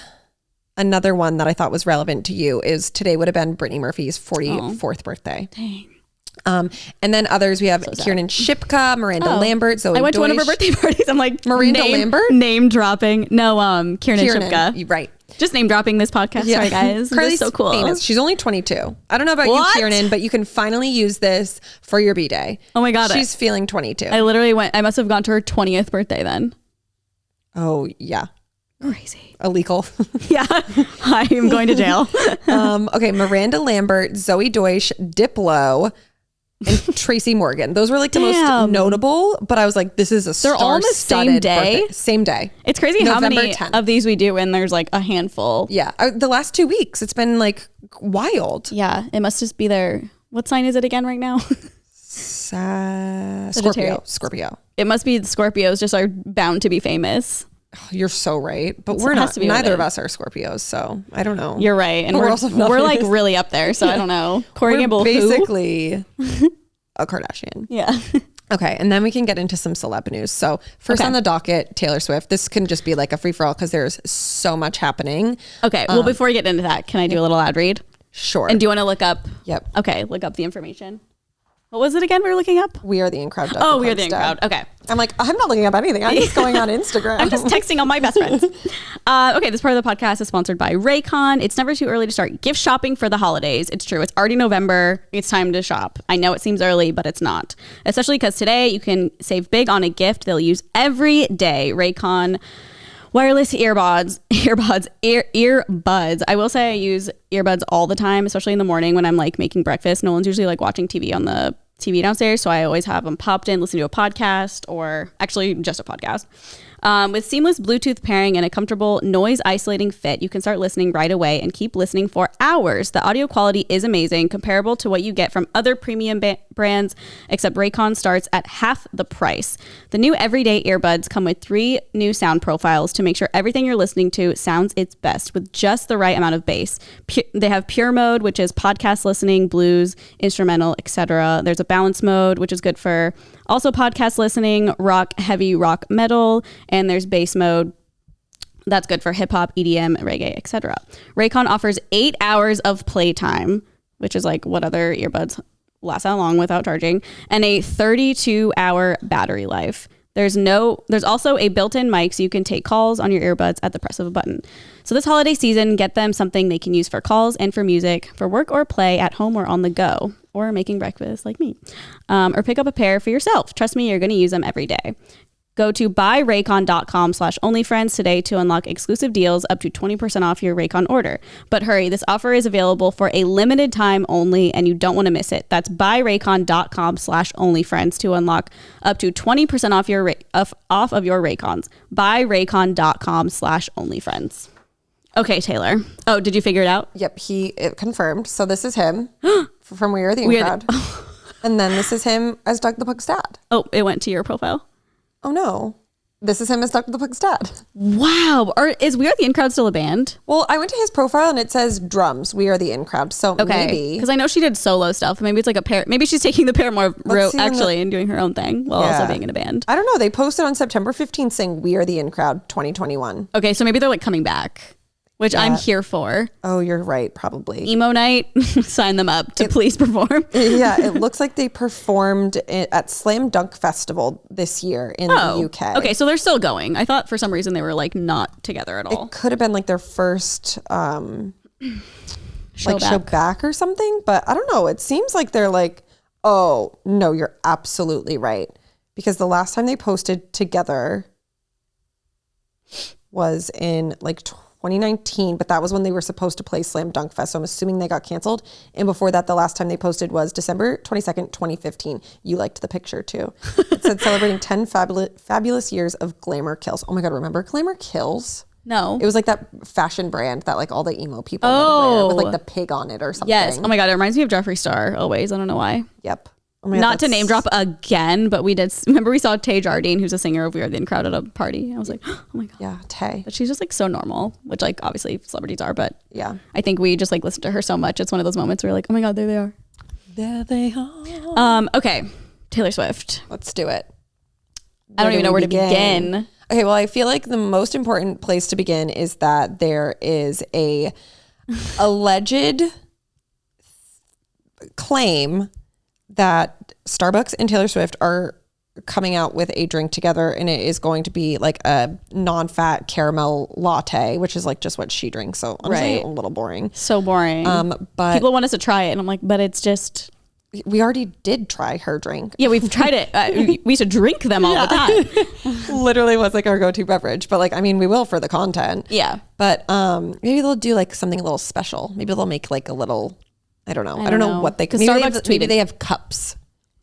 another one that I thought was relevant to you is today would have been Brittany Murphy's 44th birthday. Dang. And then others, we have Kiernan Shipka, Miranda Lambert, Zoe I went to one of her Deutsch. birthday parties. I'm like, Miranda Lambert? Name dropping. No, Kiernan Shipka. Right. Just name dropping this podcast. Yeah. Sorry, guys. Carly's so cool. Famous. She's only 22. I don't know about you, Kieran, but you can finally use this for your B-Day. Oh my God. She's feeling 22. I literally I must have gone to her 20th birthday then. Oh, yeah. Crazy. Illegal. Yeah. I am going to jail. Okay. Miranda Lambert, Zoe Deutsch, Diplo, and Tracy Morgan. Those were like the most notable, but I was like, this is a They're all on the same day. Birthday. Same day. It's crazy November how many 10th. Of these we do, and there's like a handful. Yeah. The last 2 weeks, it's been like wild. Yeah. It must just be their, what sign is it again right now? Scorpio. It must be the Scorpios just are bound to be famous. Oh, you're so right. But we're not, neither of us are Scorpios, so I don't know. You're right. And we're like really up there, so I don't know. Corey Gamble, basically a Kardashian. Yeah. Okay, and then we can get into some celeb news. So first on the docket, Taylor Swift. This can just be like a free-for-all because there's so much happening. Okay, well, before we get into that, can I do a little ad read? Sure. And do you want to look up? Yep. Okay, look up the information. What was it again we were looking up? We Are the In Crowd. Oh, We Are the In Crowd. Okay. I'm like, I'm not looking up anything. I'm just going on Instagram. I'm just texting all my best friends. Okay, this part of the podcast is sponsored by Raycon. It's never too early to start gift shopping for the holidays. It's true. It's already November. It's time to shop. I know it seems early, but it's not. Especially because today you can save big on a gift they'll use every day. Raycon wireless earbuds. I will say I use earbuds all the time, especially in the morning when I'm like making breakfast. No one's usually like watching TV on the TV downstairs, so I always have them popped in, listen to a podcast, or actually just a podcast. With seamless Bluetooth pairing and a comfortable noise isolating fit, you can start listening right away and keep listening for hours. The audio quality is amazing, comparable to what you get from other premium brands, except Raycon starts at half the price. The new everyday earbuds come with 3 new sound profiles to make sure everything you're listening to sounds its best with just the right amount of bass. They have pure mode, which is podcast listening, blues, instrumental, etc. There's a balance mode, which is good for also podcast listening, rock, heavy rock, metal, and there's bass mode. That's good for hip hop, EDM, reggae, etc. Raycon offers 8 hours of playtime, which is like what other earbuds last that long without charging, and a 32-hour battery life. There's also a built-in mic so you can take calls on your earbuds at the press of a button. So this holiday season, get them something they can use for calls and for music, for work or play at home or on the go, or making breakfast like me, or pick up a pair for yourself. Trust me, you're going to use them every day. Go to buyraycon.com/onlyfriends today to unlock exclusive deals up to 20% off your Raycon order. But hurry, this offer is available for a limited time only, and you don't want to miss it. That's buyraycon.com/onlyfriends to unlock up to 20% off off of your Raycons. Buyraycon.com/onlyfriends. Okay, Taylor. Oh, did you figure it out? Yep, it confirmed. So this is him from We Are the In Crowd. And then this is him as Doug the Pug's dad. Oh, it went to your profile. Oh no. This is him as Doug the Pug's dad. Wow. Is We Are the In Crowd still a band? Well, I went to his profile and it says drums, We Are the In Crowd. So maybe. Because I know she did solo stuff. Maybe it's like a pair. Maybe she's taking the Paramore route actually and doing her own thing while also being in a band. I don't know. They posted on September 15th saying We Are the In Crowd 2021. Okay. So maybe they're like coming back, which I'm here for. Oh, you're right. Probably. Emo night. Sign them up to please perform. Yeah. It looks like they performed at Slam Dunk Festival this year in the UK. Okay. So they're still going. I thought for some reason they were like not together at all. It could have been like their first show back or something. But I don't know. It seems like they're like, oh, no, you're absolutely right. Because the last time they posted together was in like 2019, but that was when they were supposed to play Slam Dunk Fest. So I'm assuming they got canceled. And before that, the last time they posted was December 22nd, 2015. You liked the picture too. It said celebrating 10 fabulous years of Glamour Kills. Oh my God, remember Glamour Kills? No. It was like that fashion brand that like all the emo people would wear with like the pig on it or something. Yes. Oh my God, it reminds me of Jeffree Star always. I don't know why. Yep. Oh my God, not to name drop again, but we did. Remember we saw Tay Jardine, who's a singer of We Are the In Crowd at a party. I was like, oh my God. Yeah, Tay. But she's just like so normal, which like obviously celebrities are, but yeah, I think we just like listen to her so much. It's one of those moments where we're like, oh my God, there they are. There they are. Okay. Taylor Swift. Let's do it. I don't even know where to begin. Okay, well, I feel like the most important place to begin is that there is a alleged claim that Starbucks and Taylor Swift are coming out with a drink together, and it is going to be like a non-fat caramel latte, which is like just what she drinks. So honestly, a little boring. So boring. But people want us to try it, and I'm like, but it's just. We already did try her drink. Yeah, we've tried it. We used to drink them all the time. Literally was like our go-to beverage. But like, I mean, we will for the content. Yeah. But maybe they'll do like something a little special. Maybe they'll make like a little, I don't know. I don't know what they could. Maybe they have cups.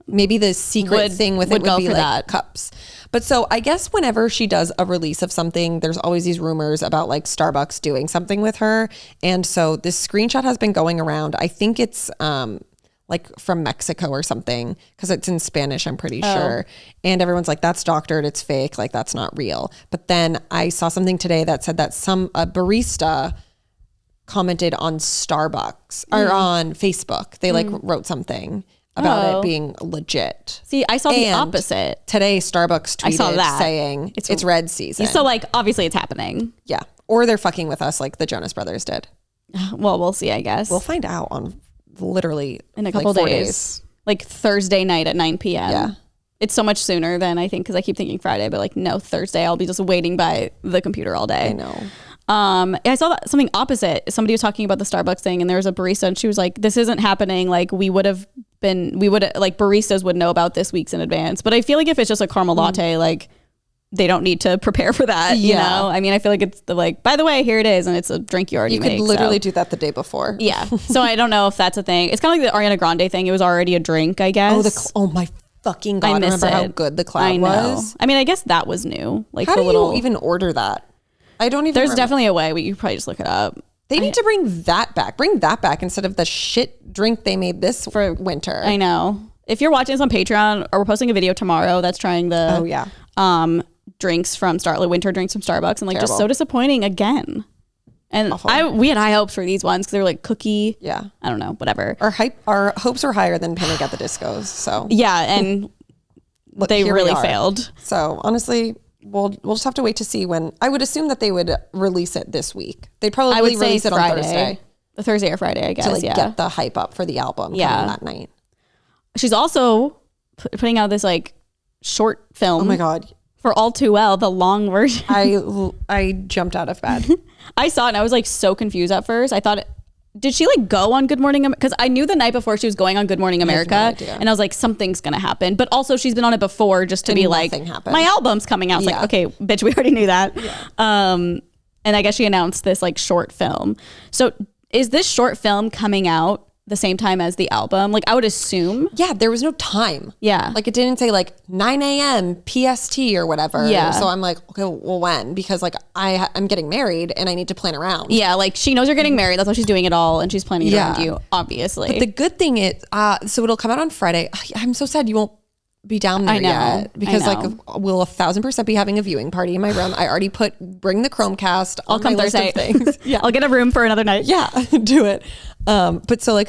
Maybe the secret thing with it would be like cups. But so I guess whenever she does a release of something, there's always these rumors about like Starbucks doing something with her. And so this screenshot has been going around. I think it's like from Mexico or something, because it's in Spanish, I'm pretty sure. And everyone's like, that's doctored, it's fake, like that's not real. But then I saw something today that said that a barista commented on Starbucks or on Facebook. They like wrote something about it being legit. See, I saw the opposite. Today, Starbucks tweeted saying it's red season. So like, obviously it's happening. Yeah. Or they're fucking with us like the Jonas Brothers did. Well, we'll see, I guess. We'll find out on literally in a couple days. Like Thursday night at 9 p.m. Yeah. It's so much sooner than I think, because I keep thinking Friday, but like, no, Thursday. I'll be just waiting by the computer all day. I know. I saw something opposite. Somebody was talking about the Starbucks thing, and there was a barista, and she was like, this isn't happening. Like we would like baristas would know about this weeks in advance. But I feel like if it's just a caramel latte, like they don't need to prepare for that. You know, I mean, I feel like it's like, by the way, here it is, and it's a drink you already make. You could literally do that the day before. Yeah. So I don't know if that's a thing. It's kind of like the Ariana Grande thing. It was already a drink, I guess. Oh my fucking God. I remember how good the cloud was. I mean, I guess that was new. Like how do you even order that? I don't even There's definitely a way. You could probably just look it up. They need to bring that back. Bring that back instead of the shit drink they made this for winter. I know. If you're watching this on Patreon, or we're posting a video tomorrow that's trying the drinks from winter drinks from Starbucks, and like just so disappointing again. And we had high hopes for these ones because they were like cookie. Yeah. I don't know, whatever. Our hopes were higher than Panic at the Discos. So yeah, and they really failed. So honestly, we'll just have to wait to see when. I would assume that they would release it this week. They'd probably release it on Thursday. The Thursday or Friday, I guess. To get the hype up for the album coming that night. She's also putting out this like short film. Oh my God. For All Too Well, the long version. I jumped out of bed. I saw it and I was like so confused at first. I thought, did she like go on Good Morning America? Because I knew the night before she was going on Good Morning America, and I was like, something's gonna happen. But also she's been on it before just to be like, my album's coming out. It's like, okay, bitch, we already knew that. Yeah. And I guess she announced this like short film. So is this short film coming out the same time as the album? Like I would assume. Yeah, there was no time. Yeah. Like it didn't say like 9 a.m. PST or whatever. Yeah. So I'm like, okay, well when? Because like I'm getting married and I need to plan around. Yeah, like she knows you're getting married. That's why she's doing it all, and she's planning it around you, obviously. But the good thing is, so it'll come out on Friday. I'm so sad you won't be down there yet, because like we'll 1,000% be having a viewing party in my room. I already bring the Chromecast. I'll come Thursday. Things. Yeah, I'll get a room for another night. Yeah, do it. But so like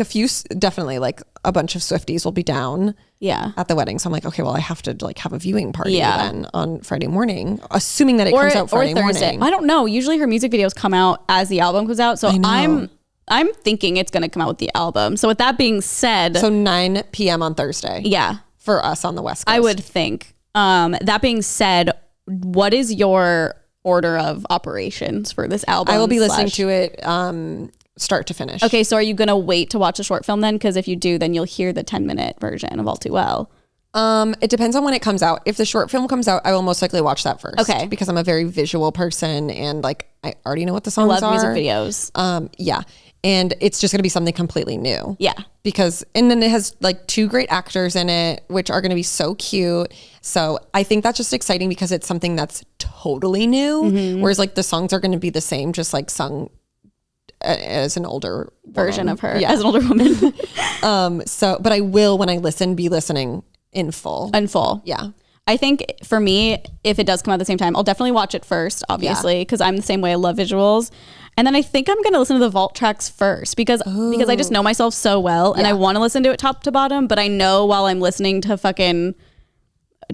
definitely like a bunch of Swifties will be down. Yeah, at the wedding. So I'm like, okay, well I have to like have a viewing party then on Friday morning, assuming that it comes out Friday morning. I don't know. Usually her music videos come out as the album comes out. So I'm thinking it's going to come out with the album. So with that being said, so 9 p.m. on Thursday. Yeah. For us on the West Coast. I would think. That being said, what is your order of operations for this album? I will be listening to it start to finish. Okay, so are you going to wait to watch the short film then? Because if you do, then you'll hear the 10-minute version of All Too Well. It depends on when it comes out. If the short film comes out, I will most likely watch that first. Okay. Because I'm a very visual person, and like I already know what the songs are. I love music videos. Yeah. And it's just going to be something completely new. Yeah. And then it has like 2 great actors in it, which are going to be so cute. So I think that's just exciting because it's something that's totally new. Mm-hmm. Whereas like the songs are going to be the same, just like sung as an older version of her, as an older woman. But I will, when I listen, be listening in full. Yeah. I think for me, if it does come out at the same time, I'll definitely watch it first, obviously, because I'm the same way. I love visuals. And then I think I'm going to listen to the vault tracks first because I just know myself so well, and I want to listen to it top to bottom, but I know while I'm listening to fucking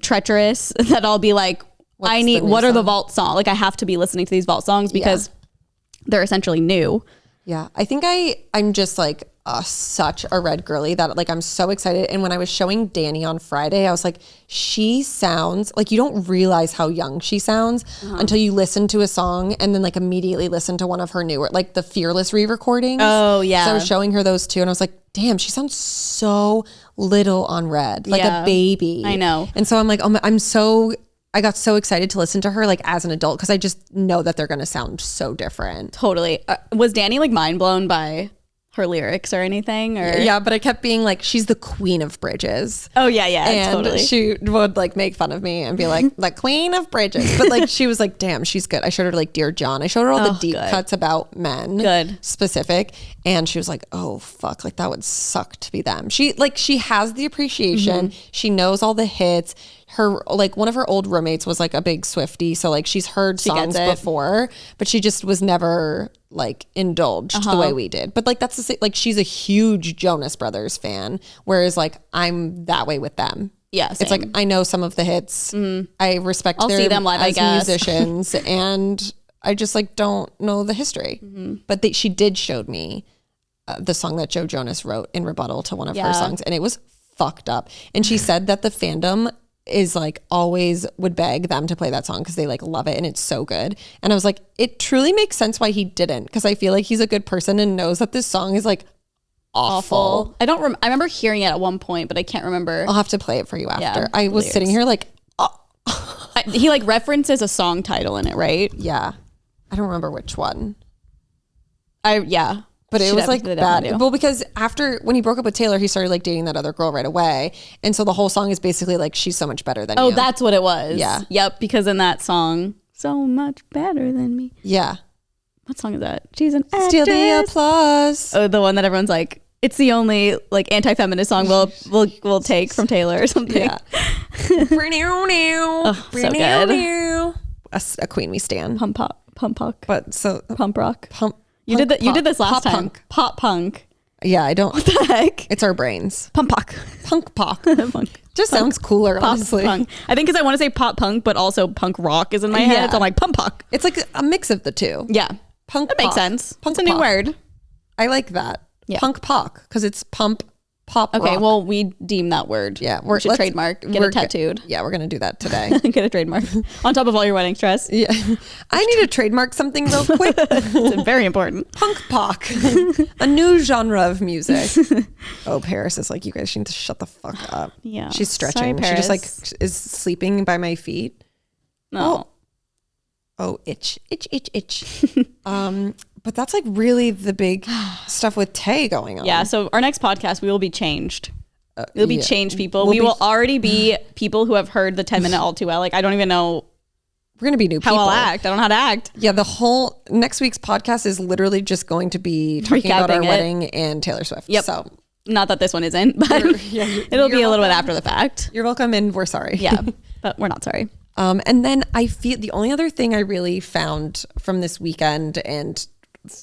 Treacherous that I'll be like, what are the vault songs? Like I have to be listening to these vault songs because they're essentially new. Yeah. I think I'm just like, such a Red girly that like I'm so excited. And when I was showing Danny on Friday, I was like, she sounds like, you don't realize how young she sounds until you listen to a song and then like immediately listen to one of her newer, like the Fearless re-recordings. Oh yeah. So I was showing her those too, and I was like, damn, she sounds so little on Red, like a baby. I know. And so I'm like, I got so excited to listen to her like as an adult because I just know that they're going to sound so different. Totally. Was Danny like mind blown by her lyrics or anything? Or yeah, but I kept being like, she's the queen of bridges. Oh yeah, and totally. She would like make fun of me and be like, the queen of bridges. But like she was like, damn, she's good. I showed her like Dear John. I showed her all the deep cuts about men, specific, and she was like, oh fuck, like that would suck to be them. She has the appreciation. She knows all the hits. Her like one of her old roommates was like a big Swiftie, so like she's heard songs before, but she just was never like indulged the way we did. But like that's the same, like she's a huge Jonas Brothers fan, whereas like I'm that way with them. Yeah, same. It's like I know some of the hits. I respect I'll see them live, as I guess. musicians, and I just like don't know the history. But she did showed me the song that Joe Jonas wrote in rebuttal to one of her songs, and it was fucked up. And she said that the fandom is like always would beg them to play that song because they like love it and it's so good. And I was like, it truly makes sense why he didn't, because I feel like he's a good person and knows that this song is like awful. I remember hearing it at one point, but I can't remember. I'll have to play it for you after. I was sitting here like he like references a song title in it, right? Yeah, I don't remember which one. But it was like bad. Well, because after when he broke up with Taylor, he started like dating that other girl right away. And so the whole song is basically like, she's so much better than you. Oh, that's what it was. Yeah. Yep. Because in that song, so much better than me. Yeah. What song is that? She's an actress. Steal the applause. Oh, the one that everyone's like, it's the only like anti-feminist song we'll take from Taylor or something. Yeah. So good. A queen we stand. Pump rock. But so pump rock. You did this last time. Punk. Pop punk. Yeah, I don't. What the heck? It's our brains. Punk pop. Punk. Just sounds cooler, pop honestly. Punk. I think because I want to say pop punk, but also punk rock is in my head. So I'm like punk punk. It's like a mix of the two. Yeah. Punk. That makes sense. Punk. It's a new word. I like that. Yeah. Punk pop because it's pop. Okay, rock. well, we deem that word. Yeah, we should trademark. Get it tattooed. Yeah, we're gonna do that today. Get a trademark on top of all your wedding stress. Yeah, I need to trademark something real quick. It's very important. Punk, a new genre of music. Oh, Paris is like, you guys need to shut the fuck up. Yeah, she's stretching. Sorry, she just like is sleeping by my feet. No. Oh, itch. But that's like really the big stuff with Tay going on. Yeah. So our next podcast, we will be changed. We'll be changed people. We will already be people who have heard the 10-minute all too well. Like, I don't even know. We're going to be new people. How I'll act. I don't know how to act. Yeah. The whole next week's podcast is literally just going to be talking about our wedding and Taylor Swift. Yep. So not that this one isn't, but it'll be a little bit after the fact. You're welcome. And we're sorry. Yeah. But we're not sorry. And then I feel the only other thing I really found from this weekend, and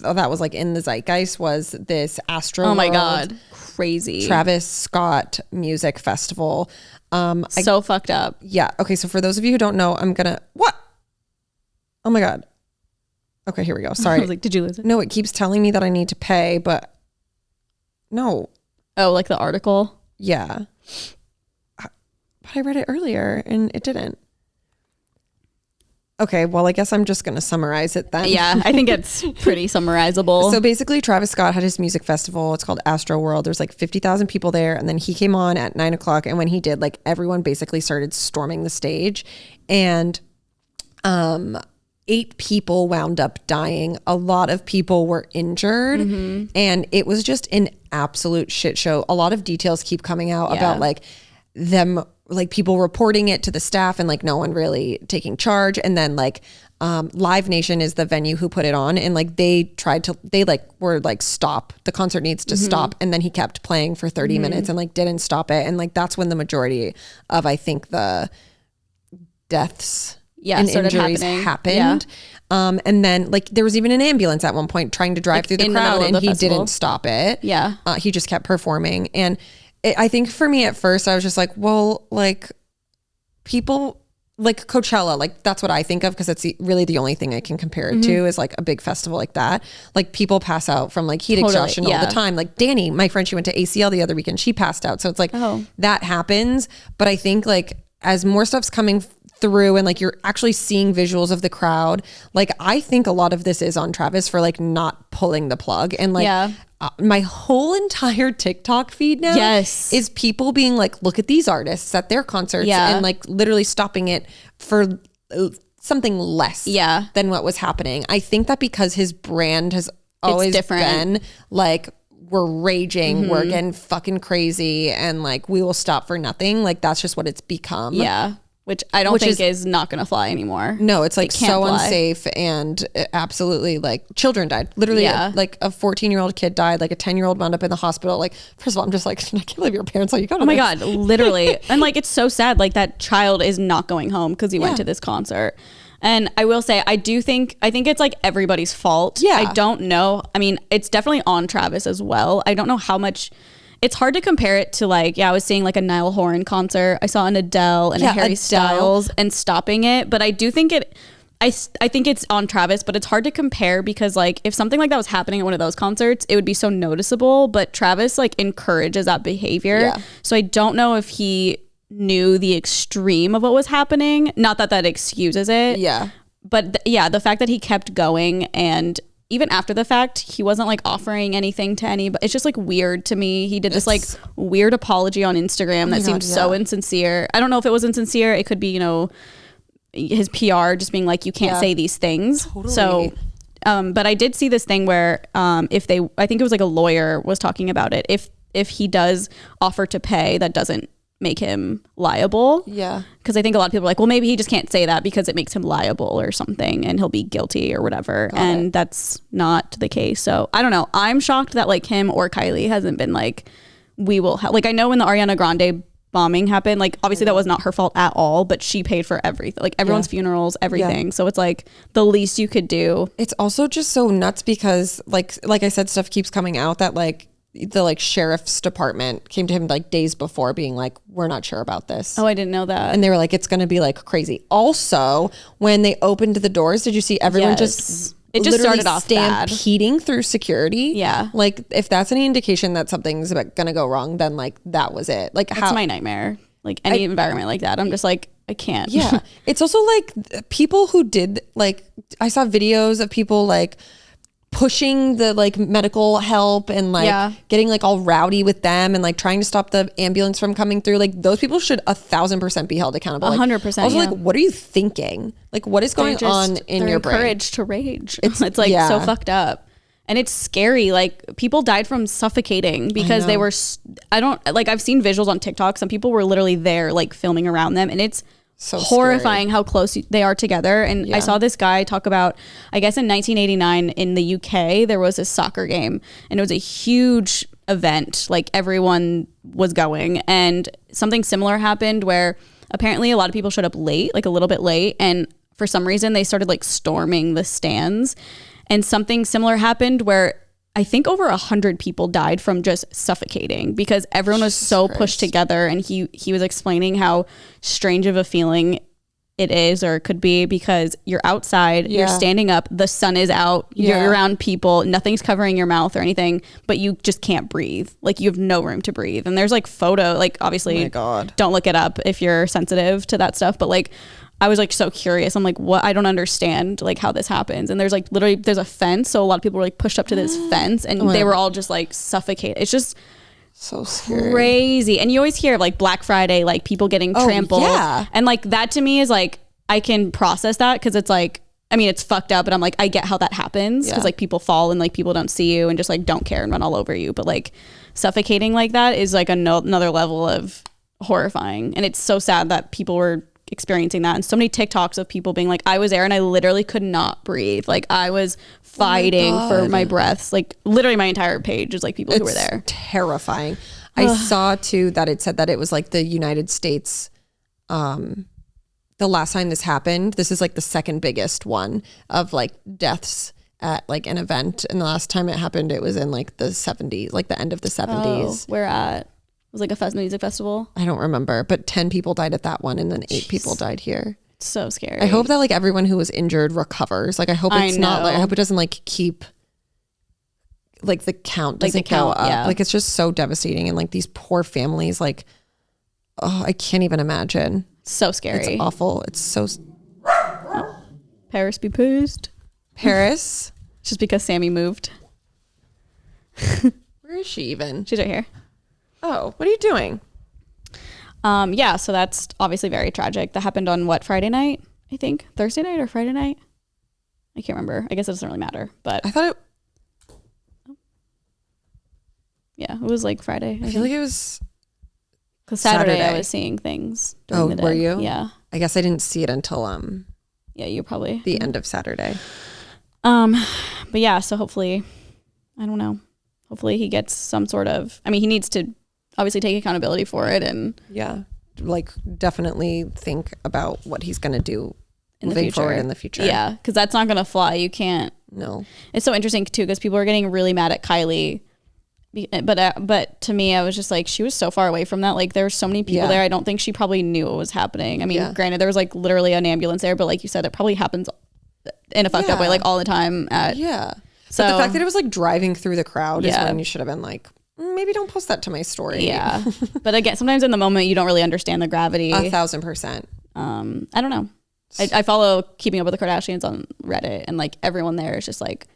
that was like in the zeitgeist, was this Astroworld. Oh my God. Crazy. Travis Scott music festival. So fucked up. Yeah. Okay. So for those of you who don't know, what? Oh my God. Okay, here we go. Sorry. I was like, did you lose it? No, it keeps telling me that I need to pay, but no. Oh, like the article? Yeah. But I read it earlier and it didn't. Okay, well, I guess I'm just going to summarize it then. Yeah, I think it's pretty summarizable. So basically, Travis Scott had his music festival. It's called Astroworld. There's like 50,000 people there. And then he came on at 9:00. And when he did, like everyone basically started storming the stage. And 8 people wound up dying. A lot of people were injured. And it was just an absolute shit show. A lot of details keep coming out about like them, like people reporting it to the staff and like no one really taking charge. And then like Live Nation is the venue who put it on, and like they were like, stop, the concert needs to stop. And then he kept playing for 30 minutes and like didn't stop it. And like that's when the majority of, I think, the deaths and injuries happened. Yeah. And then like there was even an ambulance at one point trying to drive like through the crowd, and he didn't stop it. Yeah. He just kept performing. And I think for me at first, I was just like, well, like people like Coachella, like that's what I think of, because it's really the only thing I can compare it to is like a big festival like that. Like people pass out from like heat exhaustion all the time. Like Danny, my friend, she went to ACL the other weekend, she passed out. So it's like that happens. But I think like as more stuff's coming through and like you're actually seeing visuals of the crowd, like I think a lot of this is on Travis for like not pulling the plug. And like my whole entire TikTok feed now is people being like, look at these artists at their concerts and like literally stopping it for something less than what was happening. I think that because his brand has always been like, we're raging, we're getting fucking crazy, and like we will stop for nothing. Like that's just what it's become. Yeah. Which I don't think is not going to fly anymore. No, it's like so unsafe, and absolutely like children died. Literally like a 14-year-old kid died, like a 10-year-old wound up in the hospital. Like, first of all, I'm just like, I can't believe your parents let you go to this. Oh my God, literally. And like, it's so sad. Like that child is not going home because he went to this concert. And I will say, I think it's like everybody's fault. Yeah. I don't know. I mean, it's definitely on Travis as well. I don't know how much. It's hard to compare it to like, I was seeing like a Niall Horan concert. I saw an Adele and a Harry Styles and stopping it. But I do think I think it's on Travis, but it's hard to compare because like if something like that was happening at one of those concerts, it would be so noticeable. But Travis like encourages that behavior. Yeah. So I don't know if he knew the extreme of what was happening. Not that that excuses it. Yeah. But the fact that he kept going, and even after the fact, he wasn't like offering anything to anybody. It's just like weird to me. He did this like weird apology on Instagram that seemed so insincere. I don't know if it was insincere. It could be, his PR just being like, you can't say these things. Totally. So, but I did see this thing where I think it was like a lawyer was talking about it. If he does offer to pay, that doesn't make him liable. Yeah. Because I think a lot of people are like, well, maybe he just can't say that because it makes him liable or something and he'll be guilty or whatever. And that's not the case. So I don't know. I'm shocked that like him or Kylie hasn't been like, we will like, I know when the Ariana Grande bombing happened, like obviously that was not her fault at all, but she paid for everything, like everyone's funerals, everything. Yeah. So it's like the least you could do. It's also just so nuts because like I said, stuff keeps coming out that like the like sheriff's department came to him like days before being like, we're not sure about this. Oh, I didn't know that. And they were like, it's going to be like crazy. Also, when they opened the doors, did you see everyone just started off stampeding through security? Yeah. Like if that's any indication that something's going to go wrong, then like that was it. Like that's my nightmare. Like any environment like that, I'm just like, I can't. Yeah. It's also like people who did like, I saw videos of people like pushing the like medical help and like getting like all rowdy with them and like trying to stop the ambulance from coming through. Like those people should 1,000% be held accountable. 100%. Also, like, what are you thinking? Like, what is going on in your brain? Encouraged to rage. It's like so fucked up. And it's scary. Like people died from suffocating because they were, I've seen visuals on TikTok. Some people were literally there like filming around them, and it's so horrifying how close they are together. And I saw this guy talk about, I guess in 1989 in the UK, there was a soccer game and it was a huge event. Like everyone was going, and something similar happened where apparently a lot of people showed up late, like a little bit late. And for some reason they started like storming the stands, and something similar happened where I think over 100 people died from just suffocating because everyone was so pushed together. And he was explaining how strange of a feeling it is, or it could be, because you're outside, you're standing up, the sun is out, you're around people, nothing's covering your mouth or anything, but you just can't breathe. Like you have no room to breathe. And there's like like obviously don't look it up if you're sensitive to that stuff, but like I was like so curious. I'm like, what? I don't understand like how this happens. And there's like literally there's a fence, so a lot of people were like pushed up to this fence, and they were all just like suffocated. It's just so scary. Crazy. And you always hear like Black Friday, like people getting trampled. Yeah. And like that to me is like, I can process that because it's like, I mean, it's fucked up, but I'm like, I get how that happens because like people fall and like people don't see you and just like don't care and run all over you. But like suffocating like that is like another level of horrifying. And it's so sad that people were experiencing that. And so many TikToks of people being like, I was there and I literally could not breathe. Like I was fighting for my breaths. Like literally my entire page is like people who were there. Terrifying. I saw too that it said that it was like the United States, the last time this happened, this is like the second biggest one of like deaths at like an event. And the last time it happened, it was in like the 70s, like the end of the 70s. Where at? It was like a music festival. I don't remember, but 10 people died at that one, and then 8 people died here. So scary. I hope that like everyone who was injured recovers. Like I hope it's not like, I hope it doesn't like keep like the count doesn't go up. Yeah. Like it's just so devastating. And like these poor families, like, oh, I can't even imagine. So scary. It's awful. It's so. Paris be pissed. Paris? Just because Sammy moved. Where is she even? She's right here. Oh, what are you doing? Yeah, so that's obviously very tragic. That happened on what, Friday night? I think Thursday night or Friday night. I can't remember. I guess it doesn't really matter. But I thought it. Yeah, it was like Friday. I feel like it was. Because Saturday I was seeing things. Oh, the day. Were you? Yeah. I guess I didn't see it until Yeah, you probably the end of Saturday. But yeah, so hopefully, I don't know. Hopefully he gets some sort of. I mean, he needs to obviously take accountability for it and like definitely think about what he's going to do moving forward in the future. Yeah, because that's not going to fly. You can't. No. It's so interesting too because people are getting really mad at Kylie. But to me, I was just like, she was so far away from that. Like there were so many people there. I don't think she probably knew what was happening. I mean, granted, there was like literally an ambulance there, but like you said, it probably happens in a fucked up way, like all the time. So but the fact that it was like driving through the crowd is when you should have been like, maybe don't post that to my story. Yeah. But again, sometimes in the moment, you don't really understand the gravity. 1,000%. I don't know. I follow Keeping Up with the Kardashians on Reddit and like everyone there is just like,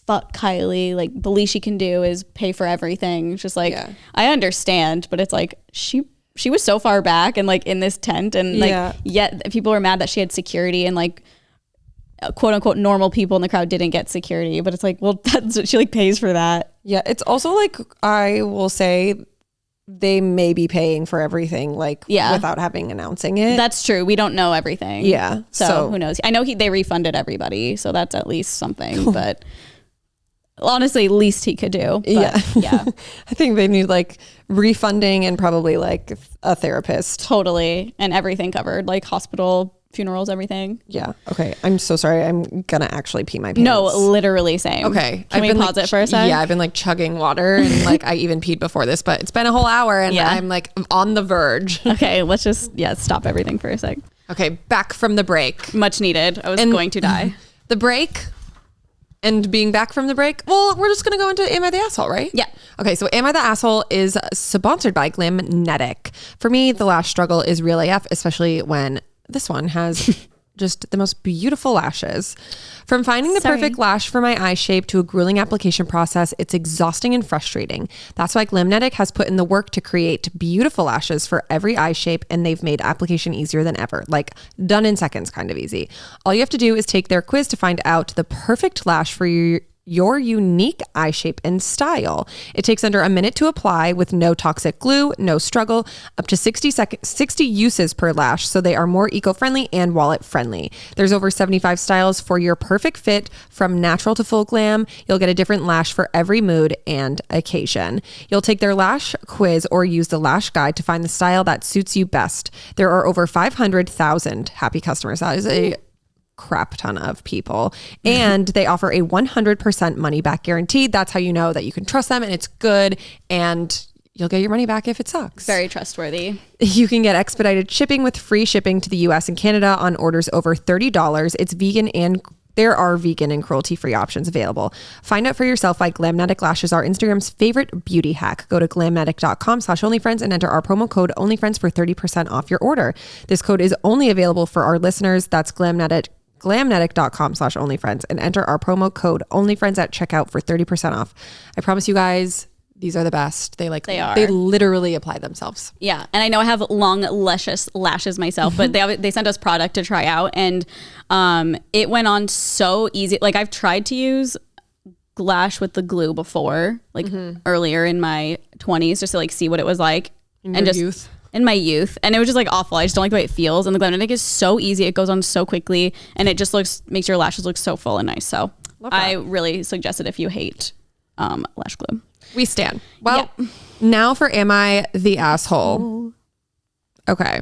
fuck Kylie, like the least she can do is pay for everything. It's just like I understand, but it's like she was so far back and like in this tent and like yet people were mad that she had security and like quote unquote normal people in the crowd didn't get security, but it's like, well, that's what she like pays for that. Yeah, it's also like I will say they may be paying for everything like without having announcing it. That's true. We don't know everything. Yeah. So who knows? I know they refunded everybody, so that's at least something, but honestly, least he could do. But yeah. I think they need like refunding and probably like a therapist. Totally. And everything covered, like hospital, funerals, everything. Yeah. Okay. I'm so sorry. I'm gonna actually pee my pants. No, literally same. Okay. Can we pause it for a sec? Yeah, I've been like chugging water and like I even peed before this, but it's been a whole hour and I'm like on the verge. Okay. Let's just stop everything for a sec. Okay. Back from the break. Much needed. I was going to die. The break. And being back from the break, well, we're just going to go into Am I the Asshole, right? Yeah. Okay, so Am I the Asshole is sponsored by Glamnetic. For me, the lash struggle is real AF, especially when this one has just the most beautiful lashes. From finding the perfect lash for my eye shape to a grueling application process, it's exhausting and frustrating. That's why Glamnetic has put in the work to create beautiful lashes for every eye shape, and they've made application easier than ever, like done in seconds kind of easy. All you have to do is take their quiz to find out the perfect lash for your unique eye shape and style. It takes under a minute to apply with no toxic glue, no struggle, up to 60 uses per lash, so they are more eco-friendly and wallet-friendly. There's over 75 styles for your perfect fit, from natural to full glam. You'll get a different lash for every mood and occasion. You'll take their lash quiz or use the lash guide to find the style that suits you best. There are over 500,000 happy customers. That is a crap ton of people, and they offer a 100% money back guarantee. That's how you know that you can trust them and it's good, and you'll get your money back if it sucks. Very trustworthy. You can get expedited shipping with free shipping to the US and Canada on orders over $30. It's vegan, and there are vegan and cruelty-free options available. Find out for yourself why Glamnetic lashes are Instagram's favorite beauty hack. Go to glamnetic.com/onlyfriends and enter our promo code onlyfriends for 30% off your order. This code is only available for our listeners. That's glamnetic.com/onlyfriends and enter our promo code onlyfriends at checkout for 30% off. I promise you guys, these are the best. They literally apply themselves. Yeah. And I know I have long, luscious lashes myself, but they sent us product to try out, and it went on so easy. Like I've tried to use lash with the glue before, like earlier in my 20s, just to like see what it was like. In your youth. In my youth, and it was just like awful. I just don't like the way it feels, and the Glamnetic is so easy. It goes on so quickly, and it just makes your lashes look so full and nice. So I really suggest it if you hate lash glue. We stand. Well, now for Am I the Asshole? Okay.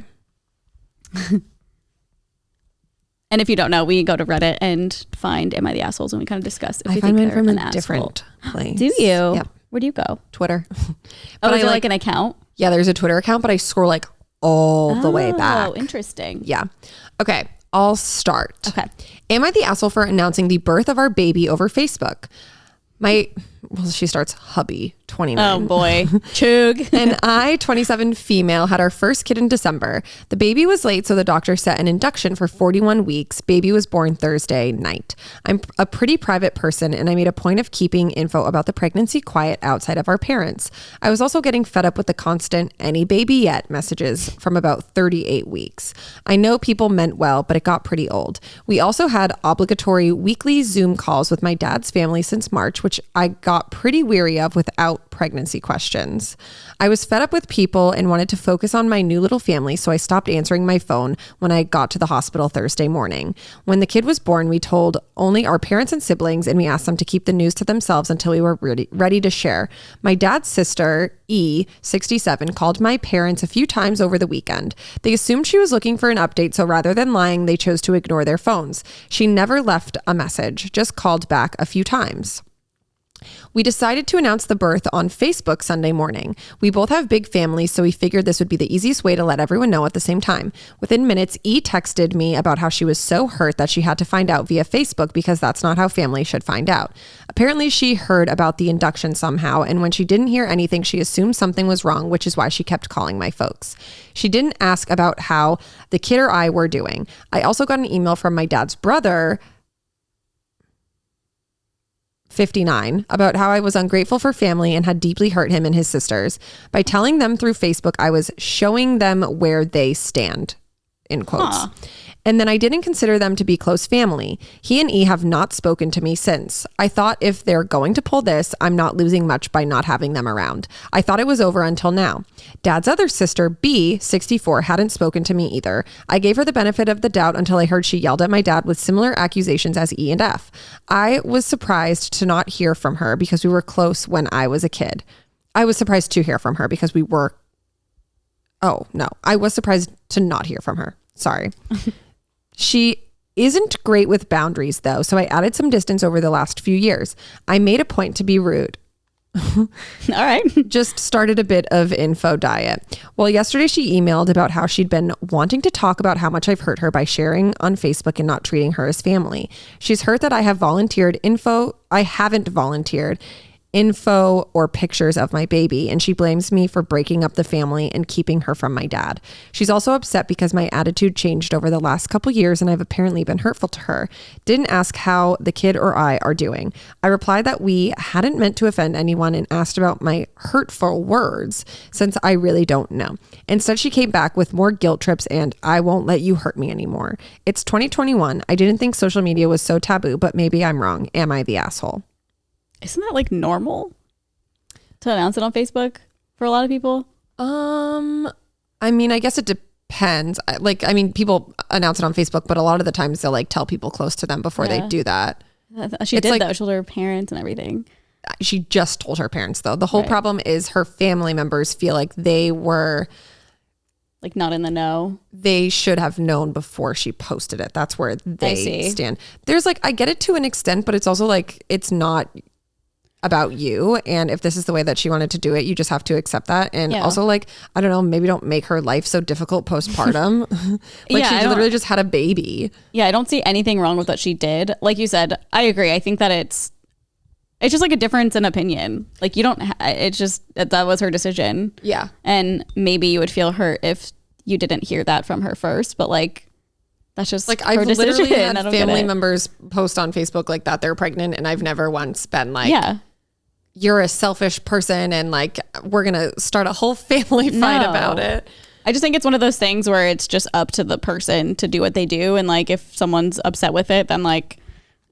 And if you don't know, we go to Reddit and find Am I the Assholes, and we kind of discuss if we think they're from an a different place. Do you? Yep. Where do you go? Twitter. But is there like an account? Yeah, there's a Twitter account, but I scroll like all the way back. Oh, interesting. Yeah. Okay. I'll start. Okay. Am I the asshole for announcing the birth of our baby over Facebook? She starts, hubby, 29. Oh boy. Chug. And I, 27 female, had our first kid in December. The baby was late, so the doctor set an induction for 41 weeks. Baby was born Thursday night. I'm a pretty private person, and I made a point of keeping info about the pregnancy quiet outside of our parents. I was also getting fed up with the constant "any baby yet" messages from about 38 weeks. I know people meant well, but it got pretty old. We also had obligatory weekly Zoom calls with my dad's family since March, which I got pretty weary of without pregnancy questions. I was fed up with people and wanted to focus on my new little family, so I stopped answering my phone when I got to the hospital Thursday morning. When the kid was born, we told only our parents and siblings, and we asked them to keep the news to themselves until we were ready to share. My dad's sister, E, 67, called my parents a few times over the weekend. They assumed she was looking for an update, so rather than lying, they chose to ignore their phones. She never left a message, just called back a few times. We decided to announce the birth on Facebook Sunday morning. We both have big families, so we figured this would be the easiest way to let everyone know at the same time. Within minutes, E texted me about how she was so hurt that she had to find out via Facebook because that's not how family should find out. Apparently, she heard about the induction somehow, and when she didn't hear anything, she assumed something was wrong, which is why she kept calling my folks. She didn't ask about how the kid or I were doing. I also got an email from my dad's brother, 59, about how I was ungrateful for family and had deeply hurt him and his sisters. By telling them through Facebook, I was showing them where they stand, in quotes. Huh. And then I didn't consider them to be close family. He and E have not spoken to me since. I thought if they're going to pull this, I'm not losing much by not having them around. I thought it was over until now. Dad's other sister, B, 64, hadn't spoken to me either. I gave her the benefit of the doubt until I heard she yelled at my dad with similar accusations as E and F. I was surprised to not hear from her because we were close when I was a kid. I was surprised to hear from her because we were... Oh, no. I was surprised to not hear from her. Sorry. She isn't great with boundaries, though, so I added some distance over the last few years. I made a point to be rude. All right. Just started a bit of info diet. Well, yesterday she emailed about how she'd been wanting to talk about how much I've hurt her by sharing on Facebook and not treating her as family. She's hurt that I haven't volunteered info or pictures of my baby, and she blames me for breaking up the family and keeping her from my dad. She's also upset because my attitude changed over the last couple years and I've apparently been hurtful to her. Didn't ask how the kid or I are doing. I replied that we hadn't meant to offend anyone and asked about my hurtful words since I really don't know. Instead, she came back with more guilt trips and "I won't let you hurt me anymore." It's 2021. I didn't think social media was so taboo, but maybe I'm wrong. Am I the asshole? Isn't that like normal to announce it on Facebook for a lot of people? I mean, I guess it depends. People announce it on Facebook, but a lot of the times they'll like tell people close to them before they do that. She did that. She told her parents and everything. She just told her parents though. The whole problem is her family members feel like they were like not in the know. They should have known before she posted it. That's where they stand. There's like, I get it to an extent, but it's also like, it's not about you, and if this is the way that she wanted to do it, you just have to accept that. And also, like, I don't know, maybe don't make her life so difficult postpartum. She literally just had a baby. I don't see anything wrong with what she did. Like you said, I agree. I think that it's just like a difference in opinion. Like you don't it's just that was her decision. Yeah. And maybe you would feel hurt if you didn't hear that from her first, but like that's just like I've literally had family members post on Facebook like that they're pregnant, and I've never once been like, you're a selfish person and like we're gonna start a whole family fight about it. I just think it's one of those things where it's just up to the person to do what they do, and like if someone's upset with it, then like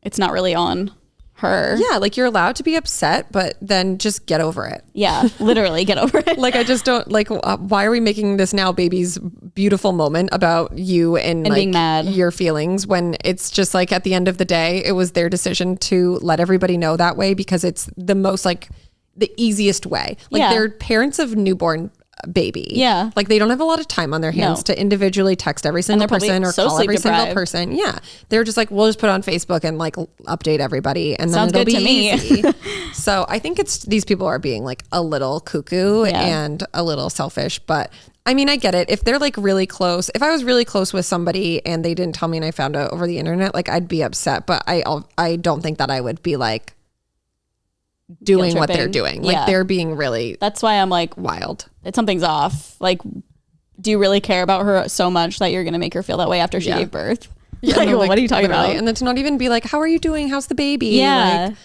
it's not really on her. Yeah, like you're allowed to be upset, but then just get over it. Yeah, literally get over it. Like I just don't like why are we making this now baby's beautiful moment about you and like being mad, your feelings, when it's just like at the end of the day it was their decision to let everybody know that way because it's the most like the easiest way. Like they're parents of newborn baby. Yeah. Like they don't have a lot of time on their hands to individually text every single person or call every single person. Yeah. They're just like, we'll just put it on Facebook and like update everybody and then it'll be easy. So I think it's these people are being like a little cuckoo and a little selfish, but I mean, I get it. If they're like really close, if I was really close with somebody and they didn't tell me and I found out over the internet, like I'd be upset. But I don't think that I would be like doing what they're doing. Like they're being really. That's why I'm like wild. Something's off. Like, do you really care about her so much that you're going to make her feel that way after she gave birth? Yeah, like, what are you talking about? And then to not even be like, how are you doing? How's the baby? Yeah. Like,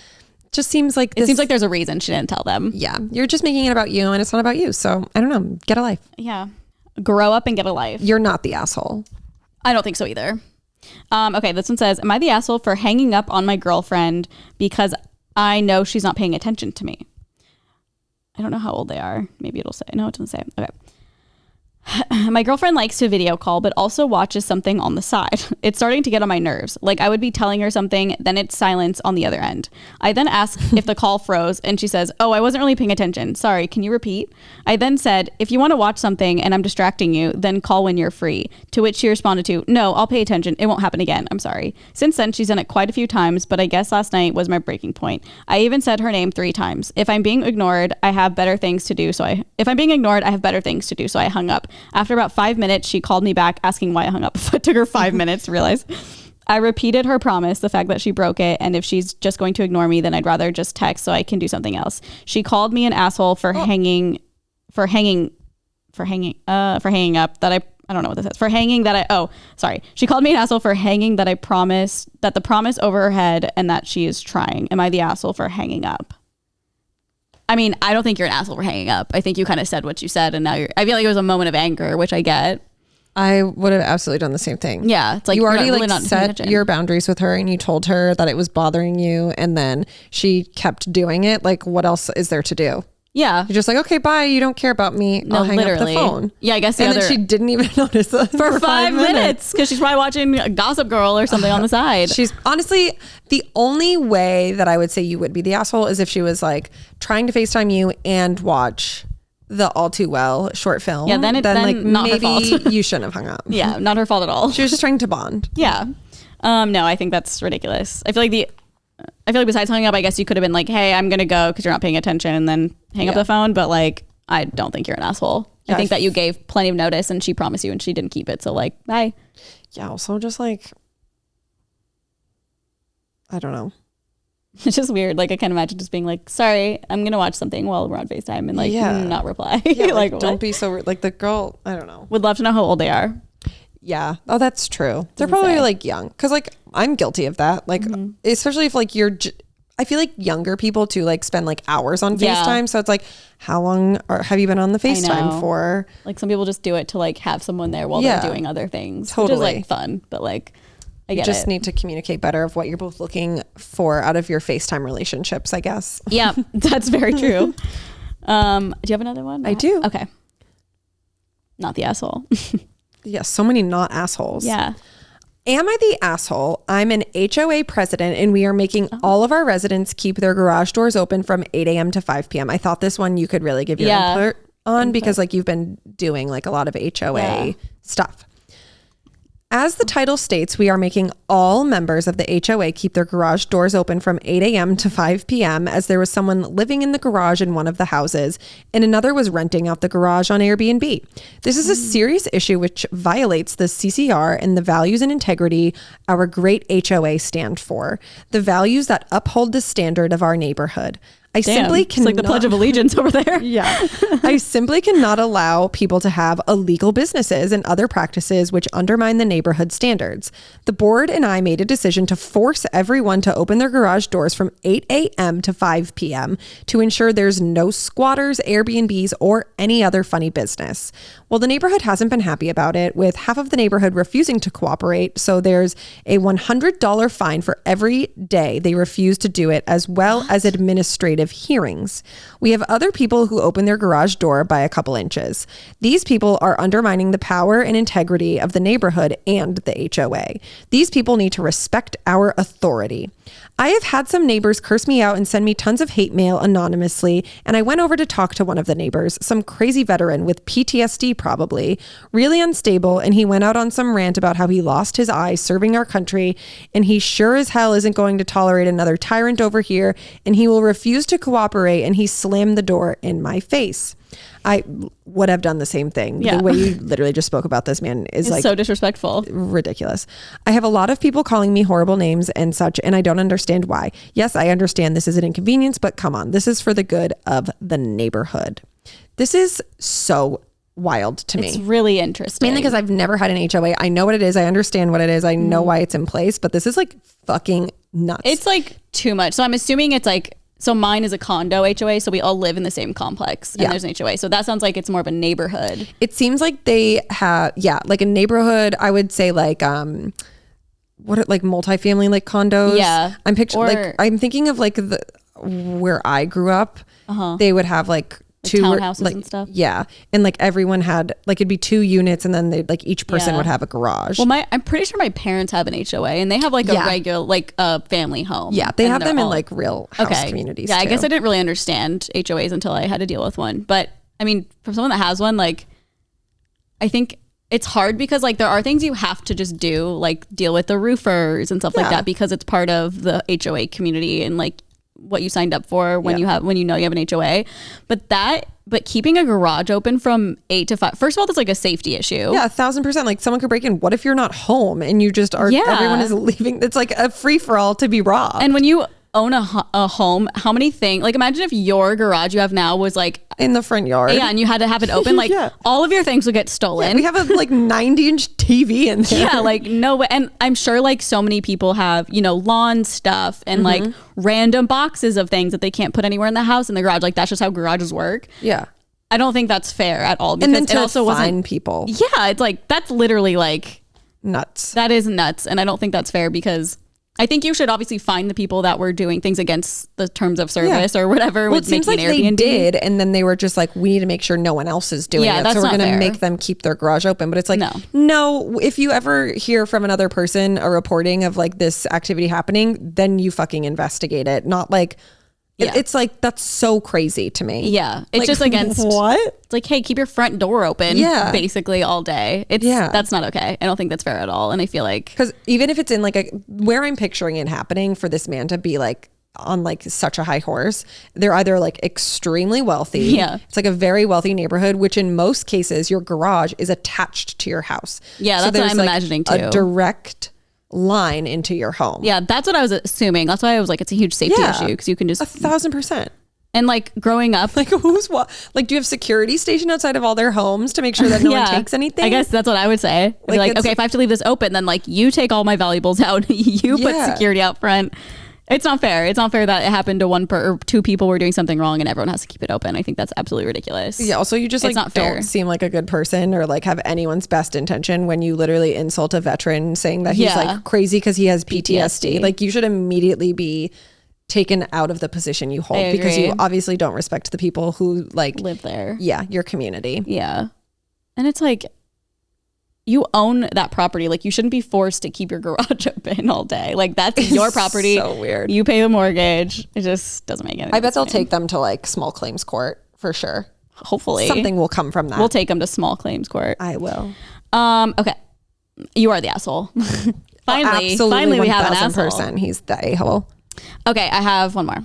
just seems like it seems like there's a reason she didn't tell them. Yeah. You're just making it about you and it's not about you. So I don't know. Get a life. Yeah. Grow up and get a life. You're not the asshole. I don't think so either. Okay. This one says, am I the asshole for hanging up on my girlfriend because I know she's not paying attention to me? I don't know how old they are. Maybe it'll say. No, it doesn't say. Okay. My girlfriend likes to video call, but also watches something on the side. It's starting to get on my nerves. Like I would be telling her something, then it's silence on the other end. I then ask if the call froze and she says, oh, I wasn't really paying attention. Sorry, can you repeat? I then said, if you want to watch something and I'm distracting you, then call when you're free. To which she responded to, no, I'll pay attention. It won't happen again. I'm sorry. Since then, she's done it quite a few times, but I guess last night was my breaking point. I even said her name 3 times. If I'm being ignored, I have better things to do. So I hung up. After about 5 minutes, she called me back asking why I hung up. It took her 5 minutes to realize. I repeated her promise, the fact that she broke it, and if she's just going to ignore me, then I'd rather just text so I can do something else. She called me an asshole for hanging up that I don't know what this is. For hanging that She called me an asshole for hanging that the promise over her head and that she is trying. Am I the asshole for hanging up? I mean, I don't think you're an asshole for hanging up. I think you kind of said what you said and now I feel like it was a moment of anger, which I get. I would have absolutely done the same thing. Yeah. It's like you already like set your boundaries with her and you told her that it was bothering you and then she kept doing it. Like what else is there to do? Yeah. You're just like, okay, bye. You don't care about me. No, I'll hang up the phone. Yeah, I guess then she didn't even notice it for 5 minutes because she's probably watching Gossip Girl or something on the side. She's honestly, the only way that I would say you would be the asshole is if she was like trying to FaceTime you and watch the All Too Well short film. Yeah, then like not her fault. You shouldn't have hung up. Yeah, not her fault at all. She was just trying to bond. Yeah. No, I think that's ridiculous. I feel like besides hanging up, I guess you could have been like, hey, I'm going to go because you're not paying attention and then hang up the phone. But like, I don't think you're an asshole. Yeah, I think that you gave plenty of notice and she promised you and she didn't keep it. So like, bye. Yeah. Also just like, I don't know. It's just weird. Like I can't imagine just being like, sorry, I'm going to watch something while we're on FaceTime and like not reply. Yeah, like don't be so like the girl. I don't know. Would love to know how old they are. Yeah. Oh, that's true. They're probably like young. Cause like I'm guilty of that. Like, especially if like I feel like younger people too, like spend like hours on FaceTime. So it's like, how long have you been on the FaceTime for? Like some people just do it to like have someone there while they're doing other things. Totally. Which is like fun, but like, I get you just need to communicate better of what you're both looking for out of your FaceTime relationships, I guess. Yeah, that's very true. Do you have another one? I do. Okay. Not the asshole. Yeah, so many not assholes. Yeah. Am I the asshole? I'm an HOA president and we are making all of our residents keep their garage doors open from 8 a.m. to 5 p.m. I thought this one you could really give your input on because like you've been doing like a lot of HOA stuff. As the title states, we are making all members of the HOA keep their garage doors open from 8 a.m. to 5 p.m. as there was someone living in the garage in one of the houses and another was renting out the garage on Airbnb. This is a serious issue which violates the CCR and the values and integrity our great HOA stand for, the values that uphold the standard of our neighborhood. Simply cannot, it's like the Pledge of Allegiance over there. Yeah. I simply cannot allow people to have illegal businesses and other practices which undermine the neighborhood standards. The board and I made a decision to force everyone to open their garage doors from 8 a.m. to 5 p.m. to ensure there's no squatters, Airbnbs, or any other funny business. Well, the neighborhood hasn't been happy about it, with half of the neighborhood refusing to cooperate. So there's a $100 fine for every day they refuse to do it, as well as administrative hearings. We have other people who open their garage door by a couple inches. These people are undermining the power and integrity of the neighborhood and the HOA. These people need to respect our authority. I have had some neighbors curse me out and send me tons of hate mail anonymously, and I went over to talk to one of the neighbors, some crazy veteran with PTSD probably, really unstable, and he went out on some rant about how he lost his eyes serving our country, and he sure as hell isn't going to tolerate another tyrant over here, and he will refuse to to cooperate and he slammed the door in my face. I would have done the same thing. Yeah. The way you literally just spoke about this man is like so disrespectful. Ridiculous. I have a lot of people calling me horrible names and such, and I don't understand why. Yes, I understand this is an inconvenience, but come on, this is for the good of the neighborhood. This is so wild to me. It's really interesting. Mainly because I've never had an HOA. I know what it is. I understand what it is. I know why it's in place, but this is like fucking nuts. It's like too much. So I'm assuming it's like, so mine is a condo HOA. So we all live in the same complex and there's an HOA. So that sounds like it's more of a neighborhood. It seems like they have, like a neighborhood. I would say like, like multifamily, like condos. Yeah. I'm thinking of like where I grew up, they would have like two townhouses and stuff. Yeah. And like everyone had like, it'd be 2 units and then they like each person would have a garage. Well, I'm pretty sure my parents have an HOA and they have like a regular, like a family home. Yeah. They have them in like real house communities. Yeah. too. I guess I didn't really understand HOAs until I had to deal with one. But I mean, from someone that has one, like, I think it's hard because like there are things you have to just do, like deal with the roofers and stuff like that, because it's part of the HOA community and like what you signed up for when you know you have an HOA. But keeping a garage open from 8 to 5, first of all, that's like a safety issue. Yeah, 1,000%. Like someone could break in. What if you're not home and you just are, everyone is leaving? It's like a free for all to be robbed. And when you own a home, how many things, like imagine if your garage you have now was like in the front yard. Yeah, and you had to have it open, like all of your things would get stolen. Yeah, we have a like 90-inch TV in there. Yeah, like no way. And I'm sure like so many people have, you know, lawn stuff and like random boxes of things that they can't put anywhere in the house in the garage. Like that's just how garages work. Yeah. I don't think that's fair at all. Because and then it also fine people. Yeah, it's like, that's literally like nuts. That is nuts. And I don't think that's fair because I think you should obviously find the people that were doing things against the terms of service or whatever. Well, it seems like they did, and then they were just like, we need to make sure no one else is doing it. So we're going to make them keep their garage open. But it's like, no, if you ever hear from another person a reporting of like this activity happening, then you fucking investigate it. Not like, it's like, that's so crazy to me. Yeah. It's like, just against what? It's like, hey, keep your front door open basically all day. That's not okay. I don't think that's fair at all. And I feel like, because even if it's in like where I'm picturing it happening, for this man to be like on like such a high horse, they're either like extremely wealthy. Yeah. It's like a very wealthy neighborhood, which in most cases, your garage is attached to your house. Yeah. That's what I'm imagining too. A direct line into your home. Yeah, that's what I was assuming. That's why I was like, it's a huge safety issue because you can just 1,000%. And like growing up, like who's what? Like, do you have security stationed outside of all their homes to make sure that no one takes anything? I guess that's what I would say. Like okay, if I have to leave this open, then like you take all my valuables out. You put security out front. It's not fair. It's not fair that it happened to or 2 people were doing something wrong and everyone has to keep it open. I think that's absolutely ridiculous. Yeah. Also, you just like don't seem like a good person or like have anyone's best intention when you literally insult a veteran saying that he's like crazy because he has PTSD. Like you should immediately be taken out of the position you hold because you obviously don't respect the people who like live there. Yeah. Your community. Yeah. And it's like, you own that property. Like you shouldn't be forced to keep your garage open all day. Like that's your property. So weird. You pay the mortgage. It just doesn't make any sense. I bet they'll take them to like small claims court for sure. Hopefully something will come from that. We'll take them to small claims court. I will. Okay. You are the asshole. Finally we have an asshole. Person. He's the a-hole. Okay. I have one more.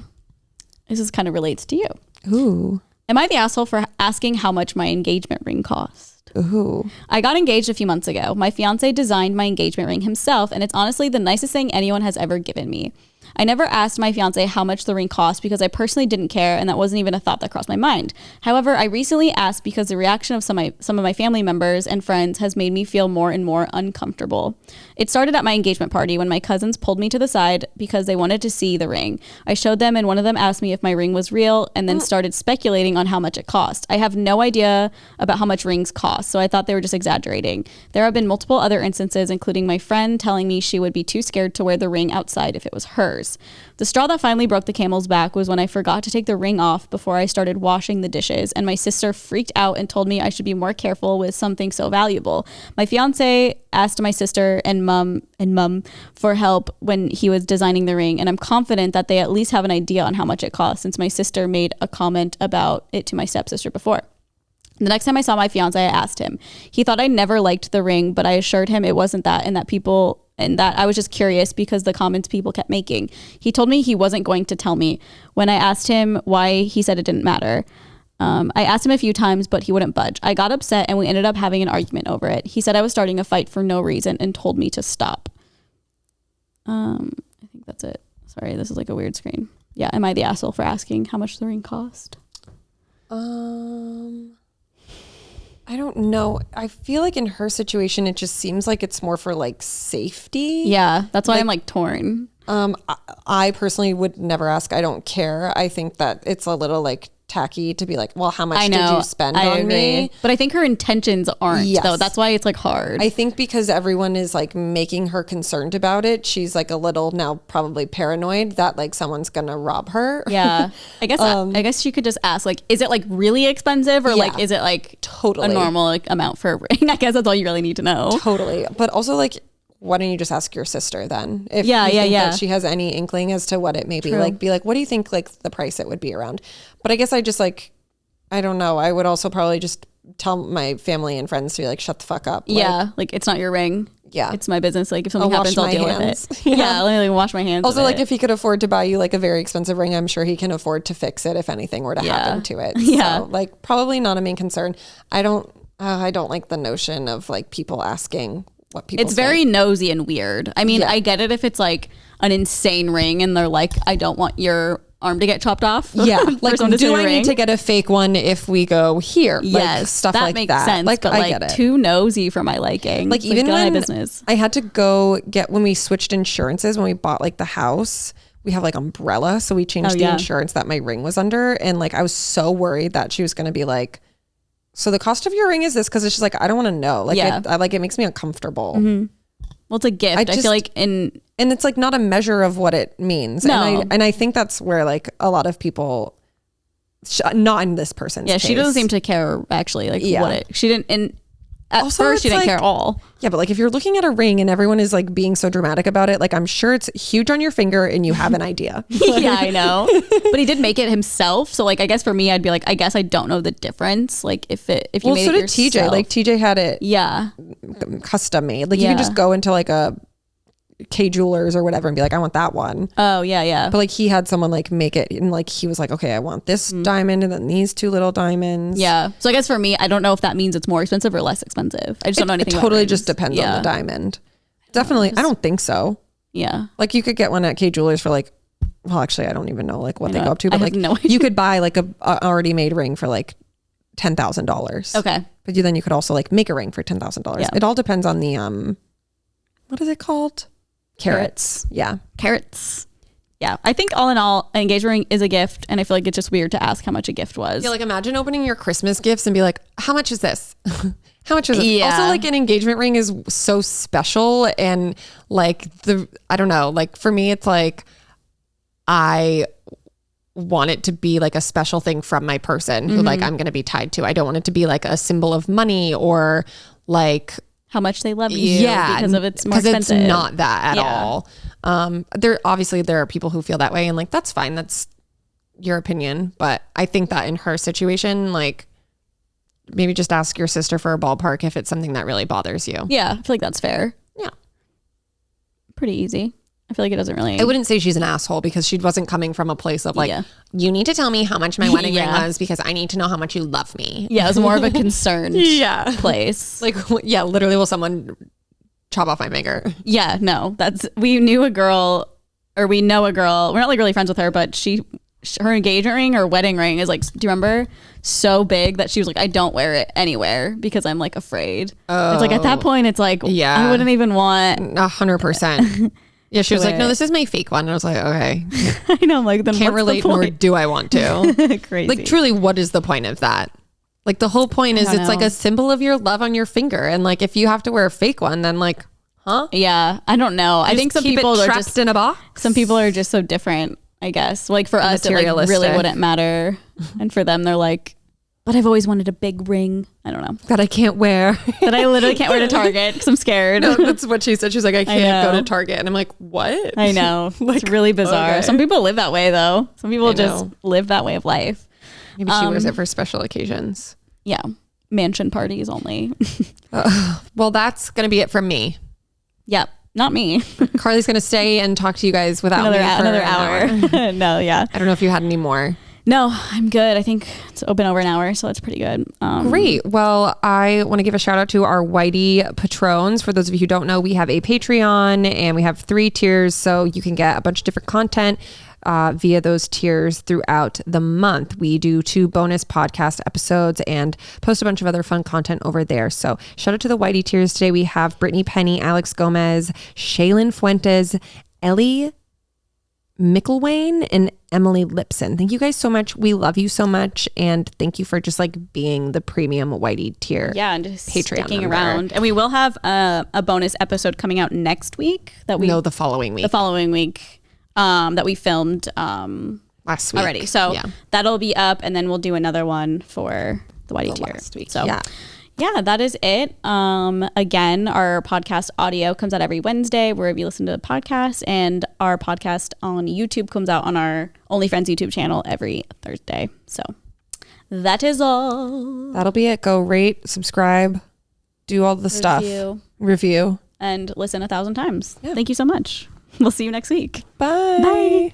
This kind of relates to you. Ooh. Am I the asshole for asking how much my engagement ring cost? Ooh. I got engaged a few months ago. My fiance designed my engagement ring himself, and it's honestly the nicest thing anyone has ever given me. I never asked my fiance how much the ring cost because I personally didn't care, and that wasn't even a thought that crossed my mind. However, I recently asked because the reaction of some of my family members and friends has made me feel more and more uncomfortable. It started at my engagement party when my cousins pulled me to the side because they wanted to see the ring. I showed them, and one of them asked me if my ring was real and then started speculating on how much it cost. I have no idea about how much rings cost, so I thought they were just exaggerating. There have been multiple other instances, including my friend telling me she would be too scared to wear the ring outside if it was hers. The straw that finally broke the camel's back was when I forgot to take the ring off before I started washing the dishes, and my sister freaked out and told me I should be more careful with something so valuable. My fiance asked my sister and mom for help when he was designing the ring, and I'm confident that they at least have an idea on how much it costs since my sister made a comment about it to my stepsister before. The next time I saw my fiance, I asked him. He thought I never liked the ring, but I assured him it wasn't that, and that people And that I was just curious because the comments people kept making. He told me he wasn't going to tell me. When I asked him why, he said it didn't matter. I asked him a few times, but he wouldn't budge. I got upset and we ended up having an argument over it. He said I was starting a fight for no reason and told me to stop. I think that's it. Sorry, this is like a weird screen. Yeah, am I the asshole for asking how much the ring cost? I don't know. I feel like in her situation, it just seems like it's more for like safety. Yeah, that's why I'm like torn. I personally would never ask. I don't care. I think that it's a little like tacky to be like, well, how much did you spend on me? But I think her intentions aren't though. That's why it's like hard. I think because everyone is like making her concerned about it, she's like a little now probably paranoid that like someone's gonna rob her. Yeah. I guess you could just ask like, is it like really expensive or like is it like totally a normal like amount for a ring? I guess that's all you really need to know. Totally. But also like, why don't you just ask your sister then? If you think that she has any inkling as to what it may be. Like, be like, what do you think like the price it would be around? But I guess I just like, I don't know. I would also probably just tell my family and friends to be like, shut the fuck up. Like it's not your ring. Yeah. It's my business. Like if something happens, I'll deal with it. Yeah. Let me wash my hands. Also like if he could afford to buy you like a very expensive ring, I'm sure he can afford to fix it if anything were to happen to it. Yeah. So like probably not a main concern. I don't like the notion of like people asking what people It's very nosy and weird. I mean, I get it if it's like an insane ring and they're like, I don't want your arm to get chopped off. Yeah. Like, do I need to get a fake one if we go here? Yes. Like, stuff that like makes that. sense. Like, but I like get it. too nosy for my liking. Like even when business. I had to go get, when we switched insurances, when we bought like the house, we have like umbrella. So we changed the insurance that my ring was under. And like, I was so worried that she was going to be like, so the cost of your ring is this? Cause it's just like, I don't want to know. Like, it makes me uncomfortable. Mm-hmm. Well, it's a gift. I feel like and it's like not a measure of what it means. No. And I think that's where like a lot of people, not in this person's case. She doesn't seem to care actually. Like she didn't. And at first she didn't care at all. Yeah, but like if you're looking at a ring and everyone is like being so dramatic about it, like I'm sure it's huge on your finger and you have an idea. Yeah, I know. But he did make it himself. So like I guess for me, I'd be like, I guess I don't know the difference. Like if you made it yourself. TJ. Like TJ had it custom made. Like you can just go into like a K Jewelers or whatever and be like, I want that one. Oh yeah. But like he had someone like make it and like he was like, okay, I want this diamond and then these two little diamonds. Yeah. So I guess for me, I don't know if that means it's more expensive or less expensive. I just don't know anything. It totally just depends on the diamond. Definitely. I don't think so. Yeah. Like you could get one at K Jewelers for like, well, actually, I don't even know like what they go up to, but like no you could buy like a already made ring for like $10,000. Okay. But then you could also like make a ring for $10,000. Yeah. It all depends on the what is it called? Carats. Yeah. Carats. Yeah. I think all in all, an engagement ring is a gift. And I feel like it's just weird to ask how much a gift was. Yeah. Like imagine opening your Christmas gifts and be like, how much is this? How much is it? Yeah. Also like an engagement ring is so special. And like I don't know, like for me, it's like, I want it to be like a special thing from my person who like I'm going to be tied to. I don't want it to be like a symbol of money or like how much they love you because of it's more expensive. It's not that at all. There are people who feel that way and like that's fine, that's your opinion, but I think that in her situation, like maybe just ask your sister for a ballpark if it's something that really bothers you. Yeah, I feel like that's fair. Yeah, pretty easy. I feel like it doesn't really. I wouldn't say she's an asshole because she wasn't coming from a place of like, you need to tell me how much my wedding ring was because I need to know how much you love me. Yeah, it was more of a concerned place. Like, yeah, literally, will someone chop off my finger? Yeah, no, we know a girl. We're not like really friends with her, but her engagement ring or wedding ring is like, do you remember? So big that she was like, I don't wear it anywhere because I'm like afraid. Oh. It's like at that point, it's like, I wouldn't even want 100%. Yeah, she was like, no, this is my fake one. And I was like, okay. I know, I'm like, then can't relate, nor do I want to. Crazy. Like, truly, what is the point of that? Like, the whole point is it's like a symbol of your love on your finger. And like, if you have to wear a fake one, then like, huh? Yeah, I don't know. I think some people are just in a box. Some people are just so different, I guess. Like for us, it like really wouldn't matter. And for them, they're like, but I've always wanted a big ring. I don't know. That I can't wear. That I literally can't wear to Target because I'm scared. No, that's what she said. She's like, I can't go to Target. And I'm like, what? I know. Like, it's really bizarre. Okay. Some people live that way though. Some people just live that way of life. Maybe she wears it for special occasions. Yeah. Mansion parties only. Well, that's going to be it from me. Yep. not me. Carly's going to stay and talk to you guys without another me for another hour. No, yeah. I don't know if you had any more. No, I'm good. I think it's been over an hour, so that's pretty good. Great. Well, I want to give a shout out to our Whitey patrons. For those of you who don't know, we have a Patreon and we have 3 tiers, so you can get a bunch of different content via those tiers throughout the month. We do 2 bonus podcast episodes and post a bunch of other fun content over there. So shout out to the Whitey tiers. Today we have Brittany Penny, Alex Gomez, Shaylin Fuentes, Ellie Mickelwain, and Emily Lipson. Thank you guys so much. We love you so much, and thank you for just like being the premium Whitey tier. Yeah, and just Patreon sticking member. around. And we will have a bonus episode coming out next week the following week. The following week that we filmed last week already. So yeah. that'll be up, and then we'll do another one for the Whitey tier last week. So yeah, that is it. Again, our podcast audio comes out every Wednesday wherever you listen to the podcast, and our podcast on YouTube comes out on our OnlyFriends YouTube channel every Thursday. So that is all. That'll be it. Go rate, subscribe, do all the stuff. Review. And listen 1,000 times. Yeah. Thank you so much. We'll see you next week. Bye. Bye.